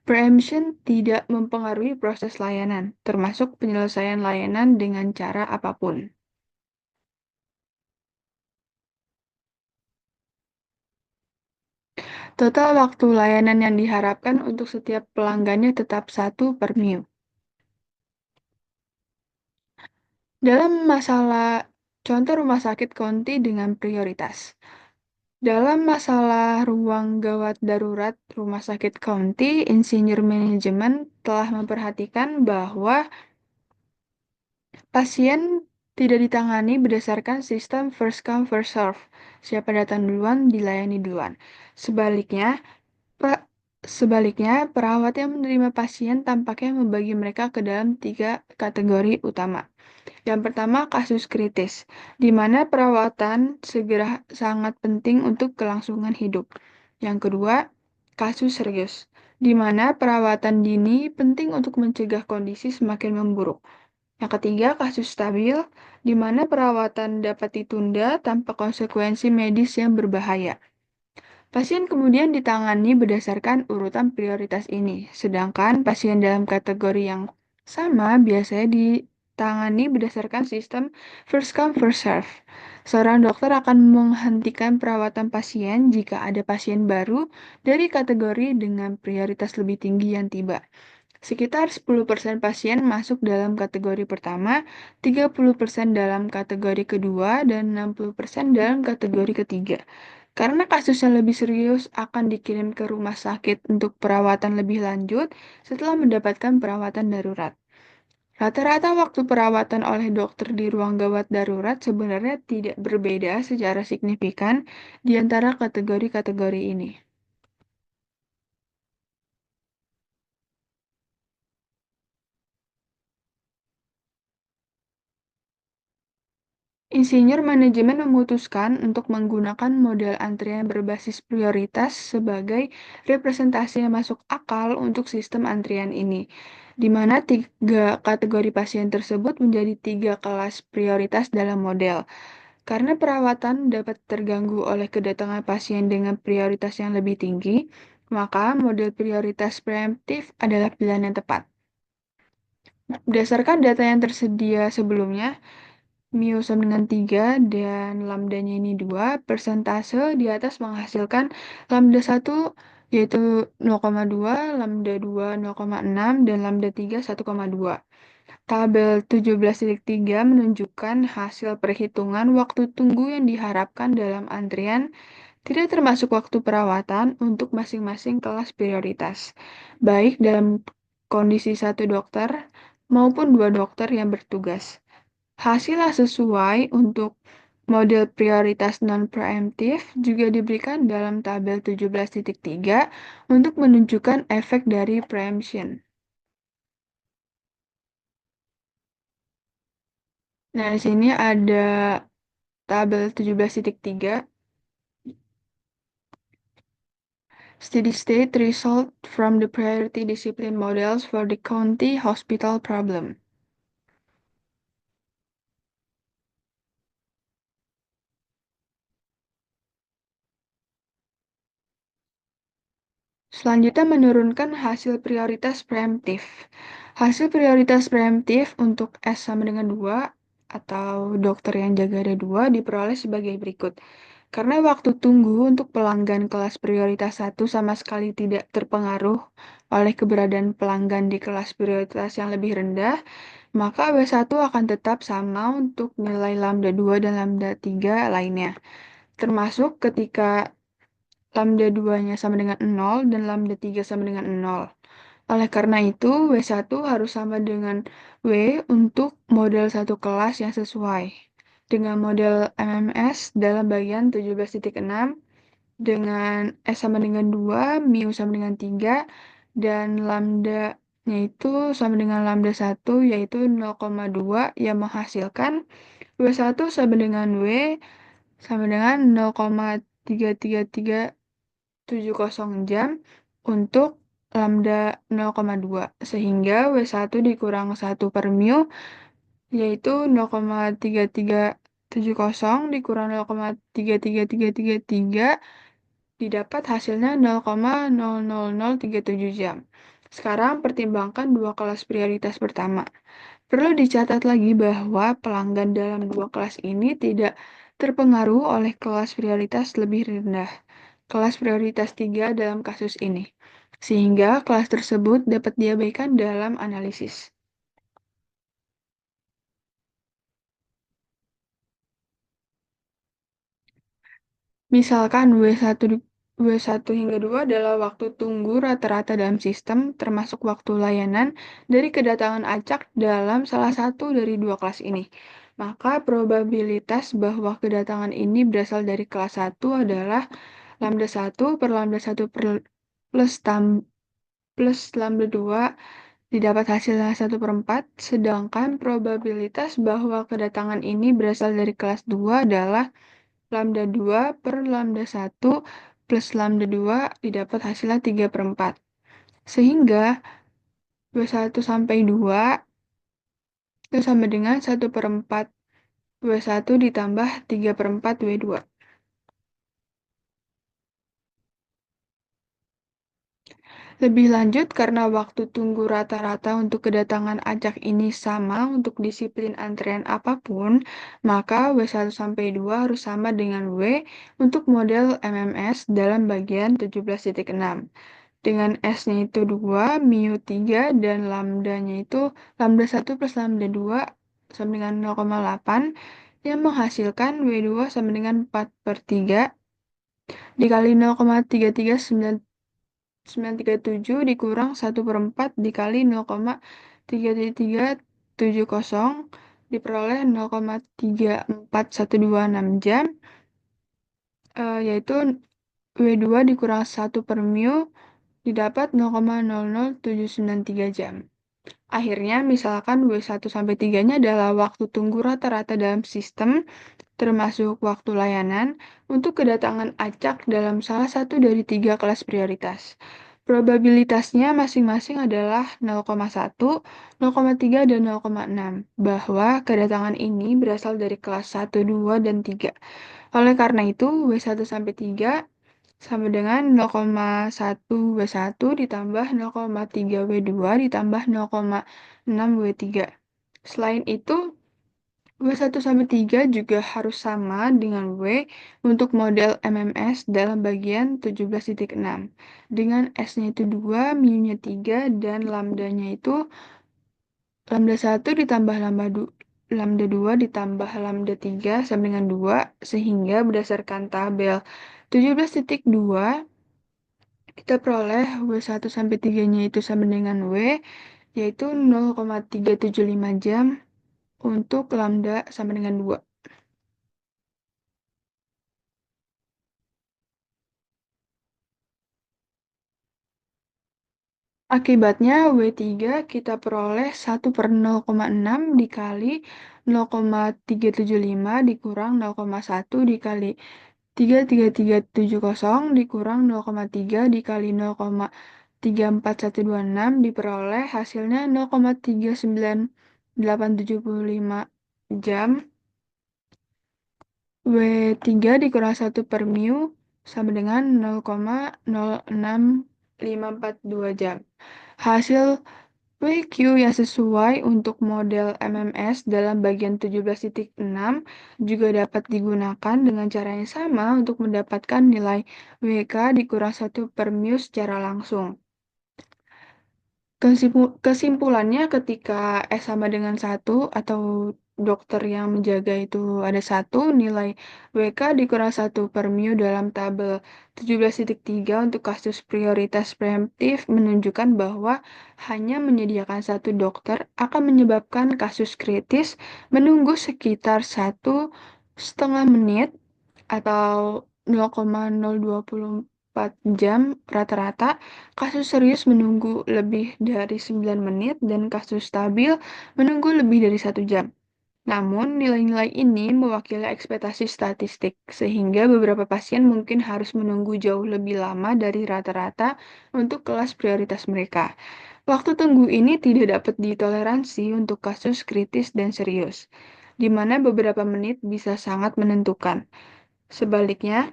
preemption tidak mempengaruhi proses layanan, termasuk penyelesaian layanan dengan cara apapun. Total waktu layanan yang diharapkan untuk setiap pelanggannya tetap 1 per mu. Dalam masalah contoh rumah sakit county dengan prioritas. Dalam masalah ruang gawat darurat rumah sakit county, insinyur manajemen telah memperhatikan bahwa pasien tidak ditangani berdasarkan sistem first come first serve. Siapa datang duluan dilayani duluan. Sebaliknya, perawat yang menerima pasien tampaknya membagi mereka ke dalam 3 kategori utama. Yang pertama, kasus kritis, di mana perawatan segera sangat penting untuk kelangsungan hidup. Yang kedua, kasus serius, di mana perawatan dini penting untuk mencegah kondisi semakin memburuk. Yang ketiga, kasus stabil, di mana perawatan dapat ditunda tanpa konsekuensi medis yang berbahaya. Pasien kemudian ditangani berdasarkan urutan prioritas ini, sedangkan pasien dalam kategori yang sama biasanya ditangani berdasarkan sistem first come first serve. Seorang dokter akan menghentikan perawatan pasien jika ada pasien baru dari kategori dengan prioritas lebih tinggi yang tiba. Sekitar 10% pasien masuk dalam kategori pertama, 30% dalam kategori kedua, dan 60% dalam kategori ketiga. Karena kasusnya lebih serius, akan dikirim ke rumah sakit untuk perawatan lebih lanjut setelah mendapatkan perawatan darurat. Rata-rata waktu perawatan oleh dokter di ruang gawat darurat sebenarnya tidak berbeda secara signifikan di antara kategori-kategori ini. Insinyur manajemen memutuskan untuk menggunakan model antrian berbasis prioritas sebagai representasi yang masuk akal untuk sistem antrian ini, di mana 3 kategori pasien tersebut menjadi 3 kelas prioritas dalam model. Karena perawatan dapat terganggu oleh kedatangan pasien dengan prioritas yang lebih tinggi, maka model prioritas preemptif adalah pilihan yang tepat. Berdasarkan data yang tersedia sebelumnya, mu sama dengan 3 dan lambdanya ini 2, persentase di atas menghasilkan lambda 1 yaitu 0,2, lambda 2 0,6, dan lambda 3 1,2. Tabel 17.3 menunjukkan hasil perhitungan waktu tunggu yang diharapkan dalam antrian tidak termasuk waktu perawatan untuk masing-masing kelas prioritas, baik dalam kondisi satu dokter maupun dua dokter yang bertugas. Hasil yang sesuai untuk model prioritas non-preemptif juga diberikan dalam tabel 17.3 untuk menunjukkan efek dari preemption. Nah, di sini ada tabel 17.3, steady state result from the priority discipline models for the county hospital problem. Selanjutnya menurunkan hasil prioritas preemptif. Hasil prioritas preemptif untuk S sama dengan 2 atau dokter yang jaga ada 2 diperoleh sebagai berikut. Karena waktu tunggu untuk pelanggan kelas prioritas 1 sama sekali tidak terpengaruh oleh keberadaan pelanggan di kelas prioritas yang lebih rendah, maka W1 akan tetap sama untuk nilai lambda 2 dan lambda 3 lainnya. Termasuk ketika lambda 2-nya sama dengan 0 dan lambda 3 sama dengan 0. Oleh karena itu, W1 harus sama dengan W untuk model satu kelas yang sesuai. Dengan model MMS dalam bagian 17.6, dengan S sama dengan 2, mu sama dengan 3, dan lambda-nya itu sama dengan lambda 1, yaitu 0,2, yang menghasilkan W1 sama dengan W sama dengan 0,33370 jam untuk lambda 0,2, sehingga W1 dikurang 1 per mu, yaitu 0,3370 dikurang 0,33333, didapat hasilnya 0,00037 jam. Sekarang pertimbangkan dua kelas prioritas pertama. Perlu dicatat lagi bahwa pelanggan dalam dua kelas ini tidak terpengaruh oleh kelas prioritas lebih rendah, kelas prioritas 3 dalam kasus ini, sehingga kelas tersebut dapat diabaikan dalam analisis. Misalkan W1 hingga 2 adalah waktu tunggu rata-rata dalam sistem, termasuk waktu layanan dari kedatangan acak dalam salah satu dari dua kelas ini. Maka probabilitas bahwa kedatangan ini berasal dari kelas 1 adalah lambda 1 per lambda 1 plus lambda 2 didapat hasilnya 1 per 4, sedangkan probabilitas bahwa kedatangan ini berasal dari kelas 2 adalah lambda 2 per lambda 1 plus lambda 2 didapat hasilnya 3 per 4. Sehingga W1 sampai 2 itu sama dengan 1 per 4 W1 ditambah 3 per 4 W2. Lebih lanjut, karena waktu tunggu rata-rata untuk kedatangan acak ini sama untuk disiplin antrean apapun, maka W1 sampai 2 harus sama dengan W untuk model MMS dalam bagian 17.6. Dengan S-nya itu 2, mu 3, dan lambda-nya itu lambda 1 plus lambda 2 sama dengan 0,8, yang menghasilkan W2 sama dengan 4 per 3 dikali 0,33937 dikurang 1 per 4 dikali 0,33370 diperoleh 0,34126 jam, yaitu W2 dikurang 1 per mu didapat 0,00793 jam. Akhirnya, misalkan W1 sampai 3-nya adalah waktu tunggu rata-rata dalam sistem, termasuk waktu layanan, untuk kedatangan acak dalam salah satu dari 3 kelas prioritas. Probabilitasnya masing-masing adalah 0,1, 0,3, dan 0,6, bahwa kedatangan ini berasal dari kelas 1, 2, dan 3. Oleh karena itu, W1 sampai 3 sama dengan 0,1W1 ditambah 0,3W2 ditambah 0,6W3. Selain itu, W1 sampai 3 juga harus sama dengan W untuk model MMS dalam bagian 17.6. Dengan S-nya itu 2, mu-nya 3, dan lambda-nya itu lambda 1 ditambah lambda 2 ditambah lambda 3 sama dengan 2, sehingga berdasarkan tabel 17.2, kita peroleh W1 sampai 3-nya itu sama dengan W, yaitu 0,375 jam untuk lambda sama dengan 2. Akibatnya W3 kita peroleh 1/0,6 dikali 0,375 dikurang 0,1 dikali 33370 dikurang 0,3 dikali 0,34126 diperoleh hasilnya 0,39875 jam. W3 dikurang 1 per mu sama dengan 0,06542 jam. Hasil WQ yang sesuai untuk model MMS dalam bagian 17.6 juga dapat digunakan dengan cara yang sama untuk mendapatkan nilai WK dikurang 1 per mu secara langsung. Kesimpulannya ketika S sama dengan 1 atau dokter yang menjaga itu ada 1, nilai WK dikurang 1 per mu dalam tabel 17.3 untuk kasus prioritas preemptif menunjukkan bahwa hanya menyediakan 1 dokter akan menyebabkan kasus kritis menunggu sekitar 1,5 menit atau 0,024 jam rata-rata. Kasus serius menunggu lebih dari 9 menit dan kasus stabil menunggu lebih dari 1 jam. Namun, nilai-nilai ini mewakili ekspektasi statistik, sehingga beberapa pasien mungkin harus menunggu jauh lebih lama dari rata-rata untuk kelas prioritas mereka. Waktu tunggu ini tidak dapat ditoleransi untuk kasus kritis dan serius, di mana beberapa menit bisa sangat menentukan. Sebaliknya,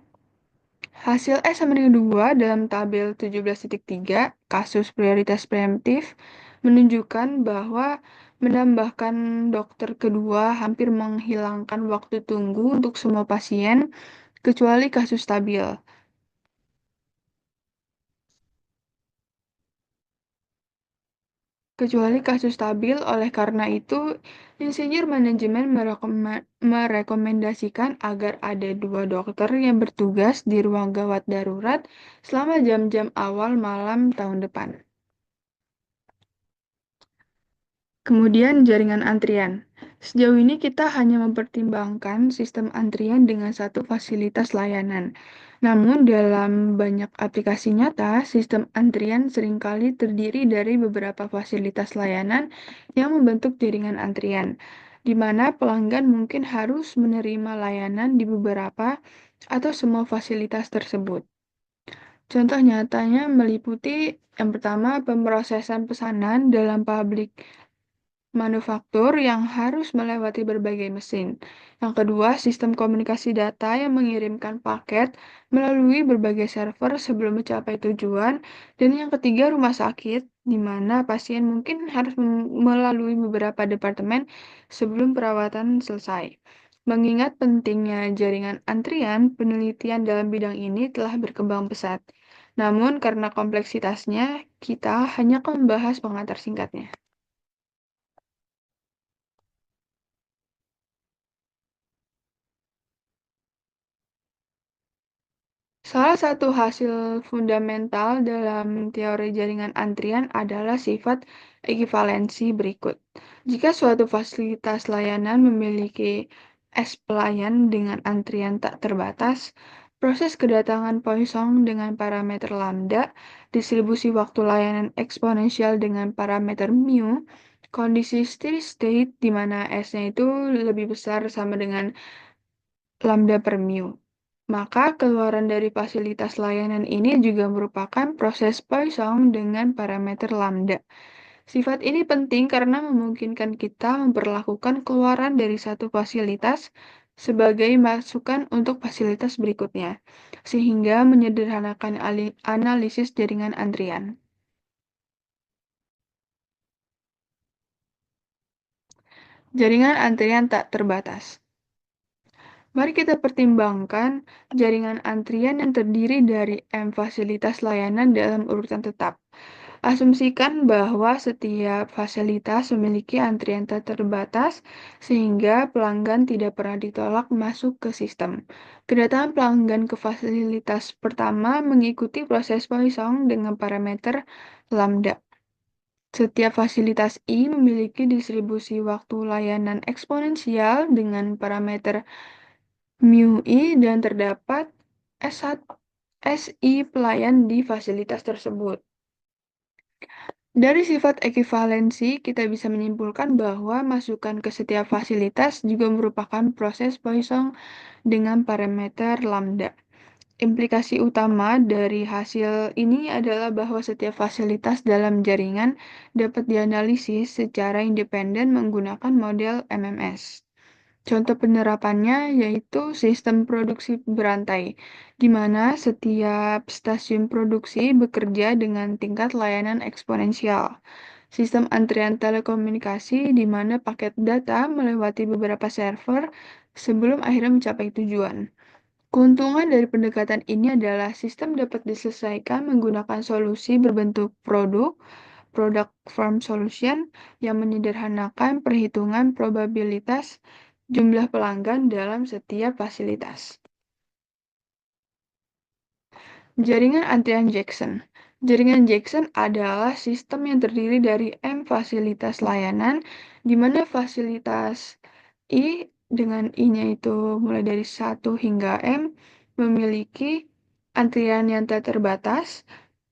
hasil S sama dengan 2 dalam tabel 17.3 kasus prioritas preemptif menunjukkan bahwa menambahkan dokter kedua hampir menghilangkan waktu tunggu untuk semua pasien kecuali kasus stabil. Oleh karena itu, insinyur manajemen merekomendasikan agar ada 2 dokter yang bertugas di ruang gawat darurat selama jam-jam awal malam tahun depan. Kemudian jaringan antrian. Sejauh ini kita hanya mempertimbangkan sistem antrian dengan 1 fasilitas layanan. Namun dalam banyak aplikasi nyata, sistem antrian seringkali terdiri dari beberapa fasilitas layanan yang membentuk jaringan antrian, di mana pelanggan mungkin harus menerima layanan di beberapa atau semua fasilitas tersebut. Contoh nyatanya meliputi yang pertama, pemrosesan pesanan dalam pabrik manufaktur yang harus melewati berbagai mesin. Yang kedua, sistem komunikasi data yang mengirimkan paket melalui berbagai server sebelum mencapai tujuan. Dan yang ketiga, rumah sakit, di mana pasien mungkin harus melalui beberapa departemen sebelum perawatan selesai. Mengingat pentingnya jaringan antrian, penelitian dalam bidang ini telah berkembang pesat. Namun, karena kompleksitasnya, kita hanya akan membahas pengantar singkatnya. Salah satu hasil fundamental dalam teori jaringan antrian adalah sifat ekivalensi berikut. Jika suatu fasilitas layanan memiliki S pelayan dengan antrian tak terbatas, proses kedatangan Poisson dengan parameter lambda, distribusi waktu layanan eksponensial dengan parameter mu, kondisi steady state di mana S-nya itu lebih besar sama dengan lambda per mu. Maka keluaran dari fasilitas layanan ini juga merupakan proses Poisson dengan parameter lambda. Sifat ini penting karena memungkinkan kita memperlakukan keluaran dari satu fasilitas sebagai masukan untuk fasilitas berikutnya. sehingga menyederhanakan analisis jaringan antrian. Jaringan antrian tak terbatas. Mari kita pertimbangkan jaringan antrian yang terdiri dari M fasilitas layanan dalam urutan tetap. Asumsikan bahwa setiap fasilitas memiliki antrian tak terbatas sehingga pelanggan tidak pernah ditolak masuk ke sistem. Kedatangan pelanggan ke fasilitas pertama mengikuti proses Poisson dengan parameter lambda. Setiap fasilitas I memiliki distribusi waktu layanan eksponensial dengan parameter μI dan terdapat SI pelayan di fasilitas tersebut. Dari sifat ekivalensi, kita bisa menyimpulkan bahwa masukan ke setiap fasilitas juga merupakan proses Poisson dengan parameter lambda. Implikasi utama dari hasil ini adalah bahwa setiap fasilitas dalam jaringan dapat dianalisis secara independen menggunakan model MMS. Contoh penerapannya yaitu sistem produksi berantai, di mana setiap stasiun produksi bekerja dengan tingkat layanan eksponensial. Sistem antrian telekomunikasi, di mana paket data melewati beberapa server sebelum akhirnya mencapai tujuan. Keuntungan dari pendekatan ini adalah sistem dapat diselesaikan menggunakan solusi berbentuk product form solution, yang menyederhanakan perhitungan probabilitas jumlah pelanggan dalam setiap fasilitas. Jaringan antrian Jackson. Jaringan Jackson adalah sistem yang terdiri dari M fasilitas layanan, di mana fasilitas I dengan I-nya itu mulai dari 1 hingga M memiliki antrian yang tak terbatas.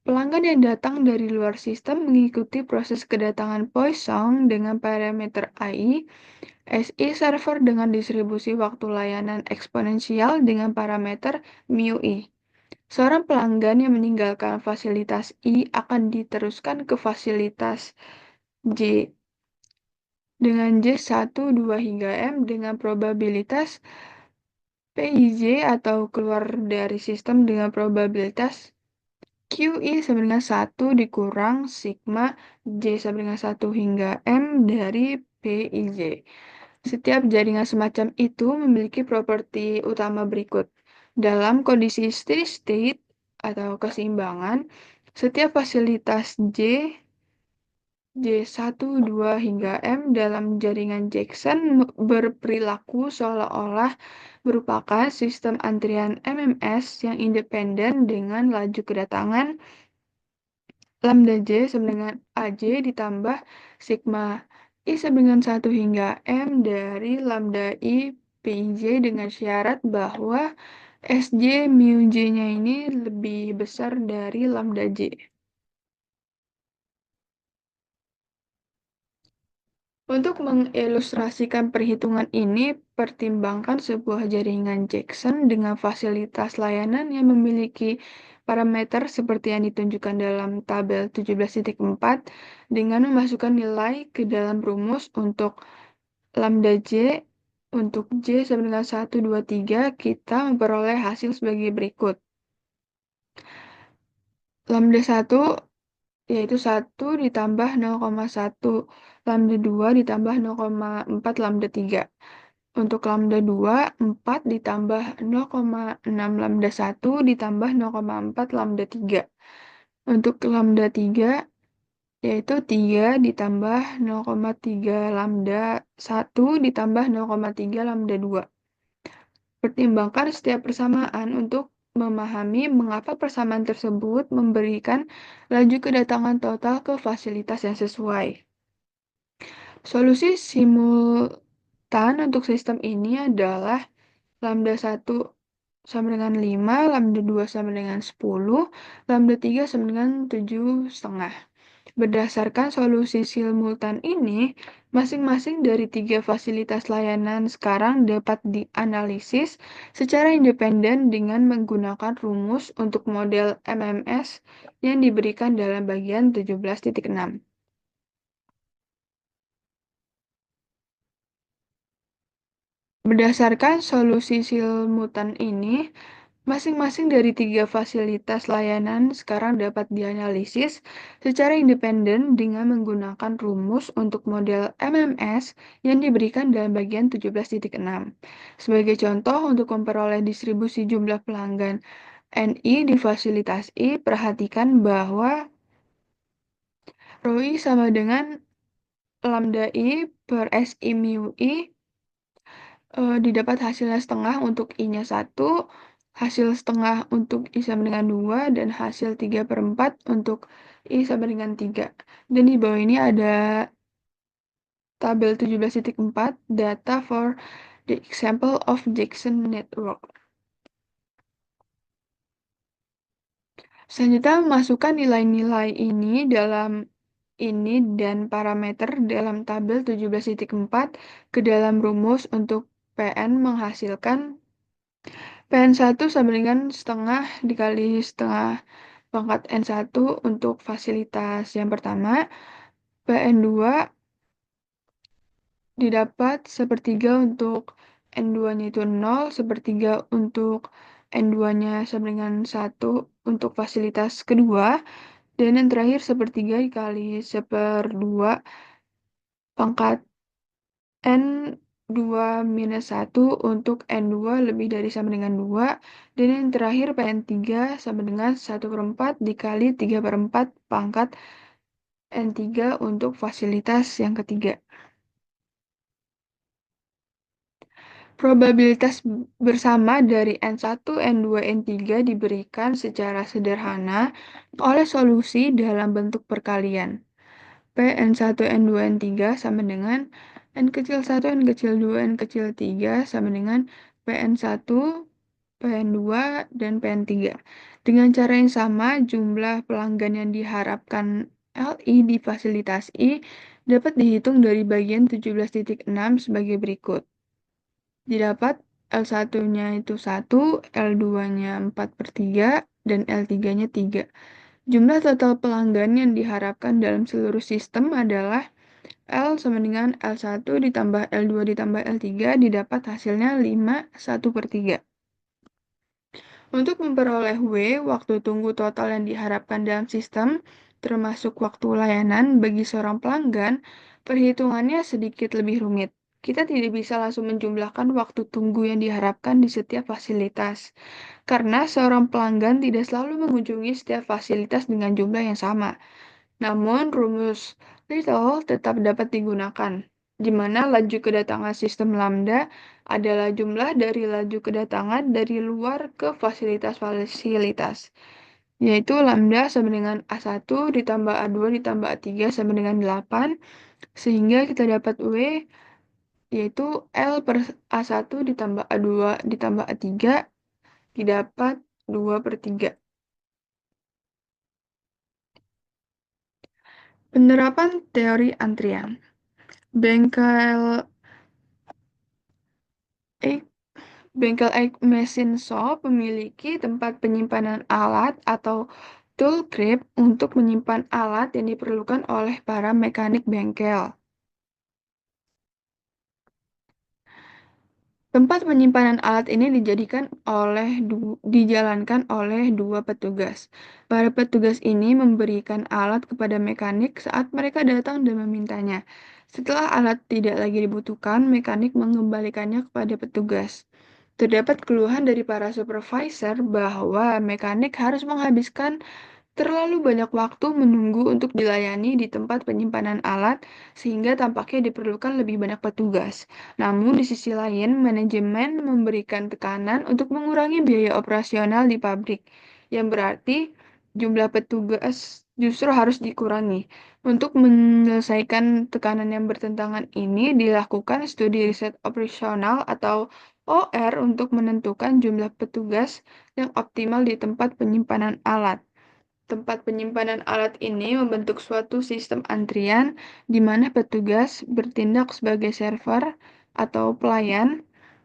Pelanggan yang datang dari luar sistem mengikuti proses kedatangan Poisson dengan parameter AI, SI server dengan distribusi waktu layanan eksponensial dengan parameter μI. Seorang pelanggan yang meninggalkan fasilitas I akan diteruskan ke fasilitas J dengan J1, 2, hingga M dengan probabilitas PIJ atau keluar dari sistem dengan probabilitas QI sama dengan 1 dikurang sigma J sama dengan 1 hingga M dari PIJ. Setiap jaringan semacam itu memiliki properti utama berikut. Dalam kondisi steady state atau keseimbangan, setiap fasilitas J1, 2, hingga M dalam jaringan Jackson berperilaku seolah-olah merupakan sistem antrian MMS yang independen dengan laju kedatangan lambda J sama dengan AJ ditambah sigma I sama dengan 1 hingga M dari lambda I PJ dengan syarat bahwa SJ mu J-nya ini lebih besar dari lambda J. Untuk mengilustrasikan perhitungan ini, pertimbangkan sebuah jaringan Jackson dengan fasilitas layanan yang memiliki parameter seperti yang ditunjukkan dalam tabel 17.4 dengan memasukkan nilai ke dalam rumus untuk lambda J. Untuk J sama dengan 1, 2, 3, kita memperoleh hasil sebagai berikut. Lambda 1 yaitu 1 ditambah 0,1 lambda 2 ditambah 0,4 lambda 3. Untuk lambda 2, 4 ditambah 0,6 lambda 1 ditambah 0,4 lambda 3. Untuk lambda 3, yaitu 3 ditambah 0,3 lambda 1 ditambah 0,3 lambda 2. Pertimbangkan setiap persamaan untuk memahami mengapa persamaan tersebut memberikan laju kedatangan total ke fasilitas yang sesuai. Solusi simultan untuk sistem ini adalah lambda 1 sama dengan 5, lambda 2 sama dengan 10, lambda 3 sama dengan 7,5. Berdasarkan solusi simultan ini, masing-masing dari 3 fasilitas layanan sekarang dapat dianalisis secara independen dengan menggunakan rumus untuk model MMS yang diberikan dalam bagian 17.6. Berdasarkan solusi simultan ini, Masing-masing dari tiga fasilitas layanan sekarang dapat dianalisis secara independen dengan menggunakan rumus untuk model MMS yang diberikan dalam bagian 17.6. Sebagai contoh, untuk memperoleh distribusi jumlah pelanggan NI di fasilitas I, perhatikan bahwa Rho I sama dengan lambda I per SI mu I. Didapat hasilnya setengah untuk I-nya 1, hasil setengah untuk I sama dengan 2, dan hasil 3/4 untuk I sama dengan 3. Dan di bawah ini ada tabel 17.4, data for the example of Jackson Network. Selanjutnya, masukkan nilai-nilai ini dan parameter dalam tabel 17.4 ke dalam rumus untuk PN menghasilkan PN1 sama dengan setengah dikali setengah pangkat N1 untuk fasilitas yang pertama. PN2 didapat sepertiga untuk N2-nya itu 0, sepertiga untuk N2-nya sama dengan 1 untuk fasilitas kedua, dan yang terakhir sepertiga dikali 1/2 pangkat N2 minus 1 untuk N2 lebih dari sama dengan 2, dan yang terakhir PN3 sama dengan 1/4 dikali 3/4 pangkat N3 untuk fasilitas yang ketiga. Probabilitas bersama dari N1, N2, N3 diberikan secara sederhana oleh solusi dalam bentuk perkalian. N1, N2, N3 sama dengan N kecil 1, N kecil 2, N kecil 3 sama dengan PN1, PN2, dan PN3. Dengan cara yang sama, jumlah pelanggan yang diharapkan LI di fasilitas I dapat dihitung dari bagian 17.6 sebagai berikut. Didapat L1-nya itu 1, L2-nya 4/3, dan L3-nya 3. Jumlah total pelanggan yang diharapkan dalam seluruh sistem adalah L sama dengan L1 ditambah L2 ditambah L3, didapat hasilnya 5, 1/3. Untuk memperoleh W, waktu tunggu total yang diharapkan dalam sistem, termasuk waktu layanan bagi seorang pelanggan, perhitungannya sedikit lebih rumit. Kita tidak bisa langsung menjumlahkan waktu tunggu yang diharapkan di setiap fasilitas, karena seorang pelanggan tidak selalu mengunjungi setiap fasilitas dengan jumlah yang sama. Namun, rumus Little tetap dapat digunakan, di mana laju kedatangan sistem lambda adalah jumlah dari laju kedatangan dari luar ke fasilitas-fasilitas, yaitu lambda sama dengan A1 ditambah A2 ditambah A3 sama dengan 8, sehingga kita dapat W, yaitu L per A1 ditambah A2 ditambah A3, didapat 2/3. Penerapan teori antrian. Bengkel Machine Shop memiliki tempat penyimpanan alat atau tool crib untuk menyimpan alat yang diperlukan oleh para mekanik bengkel. Tempat penyimpanan alat ini dijalankan oleh dua petugas. Para petugas ini memberikan alat kepada mekanik saat mereka datang dan memintanya. Setelah alat tidak lagi dibutuhkan, mekanik mengembalikannya kepada petugas. Terdapat keluhan dari para supervisor bahwa mekanik harus menghabiskan terlalu banyak waktu menunggu untuk dilayani di tempat penyimpanan alat, sehingga tampaknya diperlukan lebih banyak petugas. Namun, di sisi lain, manajemen memberikan tekanan untuk mengurangi biaya operasional di pabrik, yang berarti jumlah petugas justru harus dikurangi. Untuk menyelesaikan tekanan yang bertentangan ini, dilakukan studi riset operasional atau OR untuk menentukan jumlah petugas yang optimal di tempat penyimpanan alat. Tempat penyimpanan alat ini membentuk suatu sistem antrian di mana petugas bertindak sebagai server atau pelayan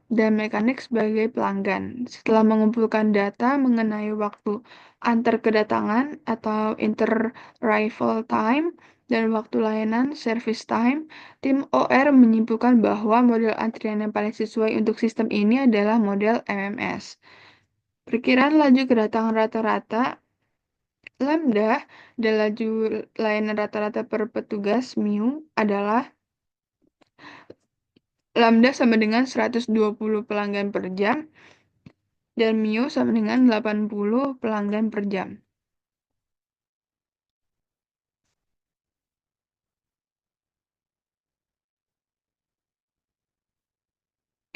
dan mekanik sebagai pelanggan. Setelah mengumpulkan data mengenai waktu antar kedatangan atau inter-arrival time dan waktu layanan service time, tim OR menyimpulkan bahwa model antrian yang paling sesuai untuk sistem ini adalah model MMS. Perkiraan laju kedatangan rata-rata lambda dan laju layanan rata-rata per petugas mu adalah lambda sama dengan 120 pelanggan per jam dan mu sama dengan 80 pelanggan per jam.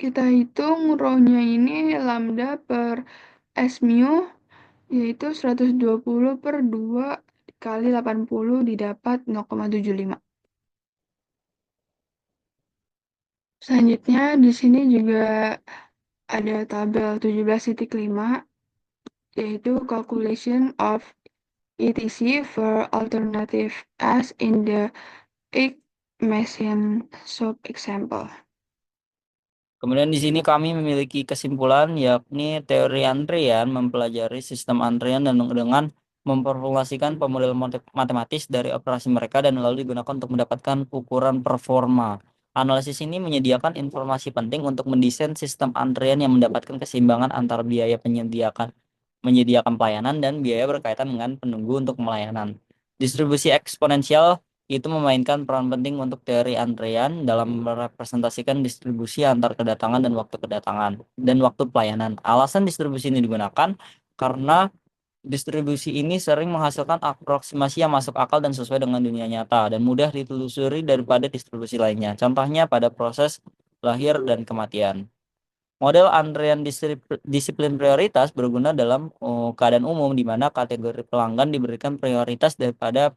Kita hitung row-nya ini lambda per S mu, yaitu 120 per 2 kali 80 didapat 0,75. Selanjutnya di sini juga ada tabel 17.5, yaitu calculation of ETC for alternative as in the egg machine sub example. Kemudian di sini kami memiliki kesimpulan yakni teori antrian mempelajari sistem antrian dan dengan memformulasikan pemodel matematis dari operasi mereka dan lalu digunakan untuk mendapatkan ukuran performa. Analisis ini menyediakan informasi penting untuk mendesain sistem antrian yang mendapatkan keseimbangan antara biaya menyediakan pelayanan dan biaya berkaitan dengan penunggu untuk pelayanan. Distribusi eksponensial itu memainkan peran penting untuk teori antrean dalam merepresentasikan distribusi antar kedatangan dan waktu kedatangan dan waktu pelayanan. Alasan distribusi ini digunakan karena distribusi ini sering menghasilkan aproksimasi yang masuk akal dan sesuai dengan dunia nyata dan mudah ditelusuri daripada distribusi lainnya. Contohnya pada proses lahir dan kematian. Model antrean disiplin prioritas berguna dalam keadaan umum di mana kategori pelanggan diberikan prioritas daripada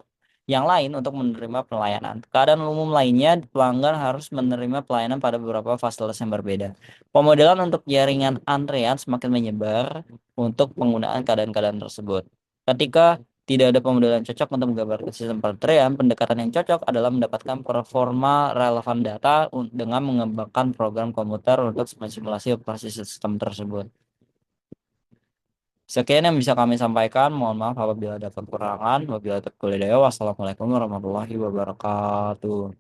yang lain untuk menerima pelayanan. Keadaan umum lainnya, pelanggan harus menerima pelayanan pada beberapa fasilitas yang berbeda. Pemodelan untuk jaringan antrean semakin menyebar untuk penggunaan keadaan-keadaan tersebut. Ketika tidak ada pemodelan cocok untuk menggambarkan sistem antrean, pendekatan yang cocok adalah mendapatkan performa relevan data dengan mengembangkan program komputer untuk mensimulasi operasi sistem tersebut. Sekian yang bisa kami sampaikan. Mohon maaf apabila ada kekurangan. Wabillahi taufiq wal hidayah. Wassalamualaikum warahmatullahi wabarakatuh.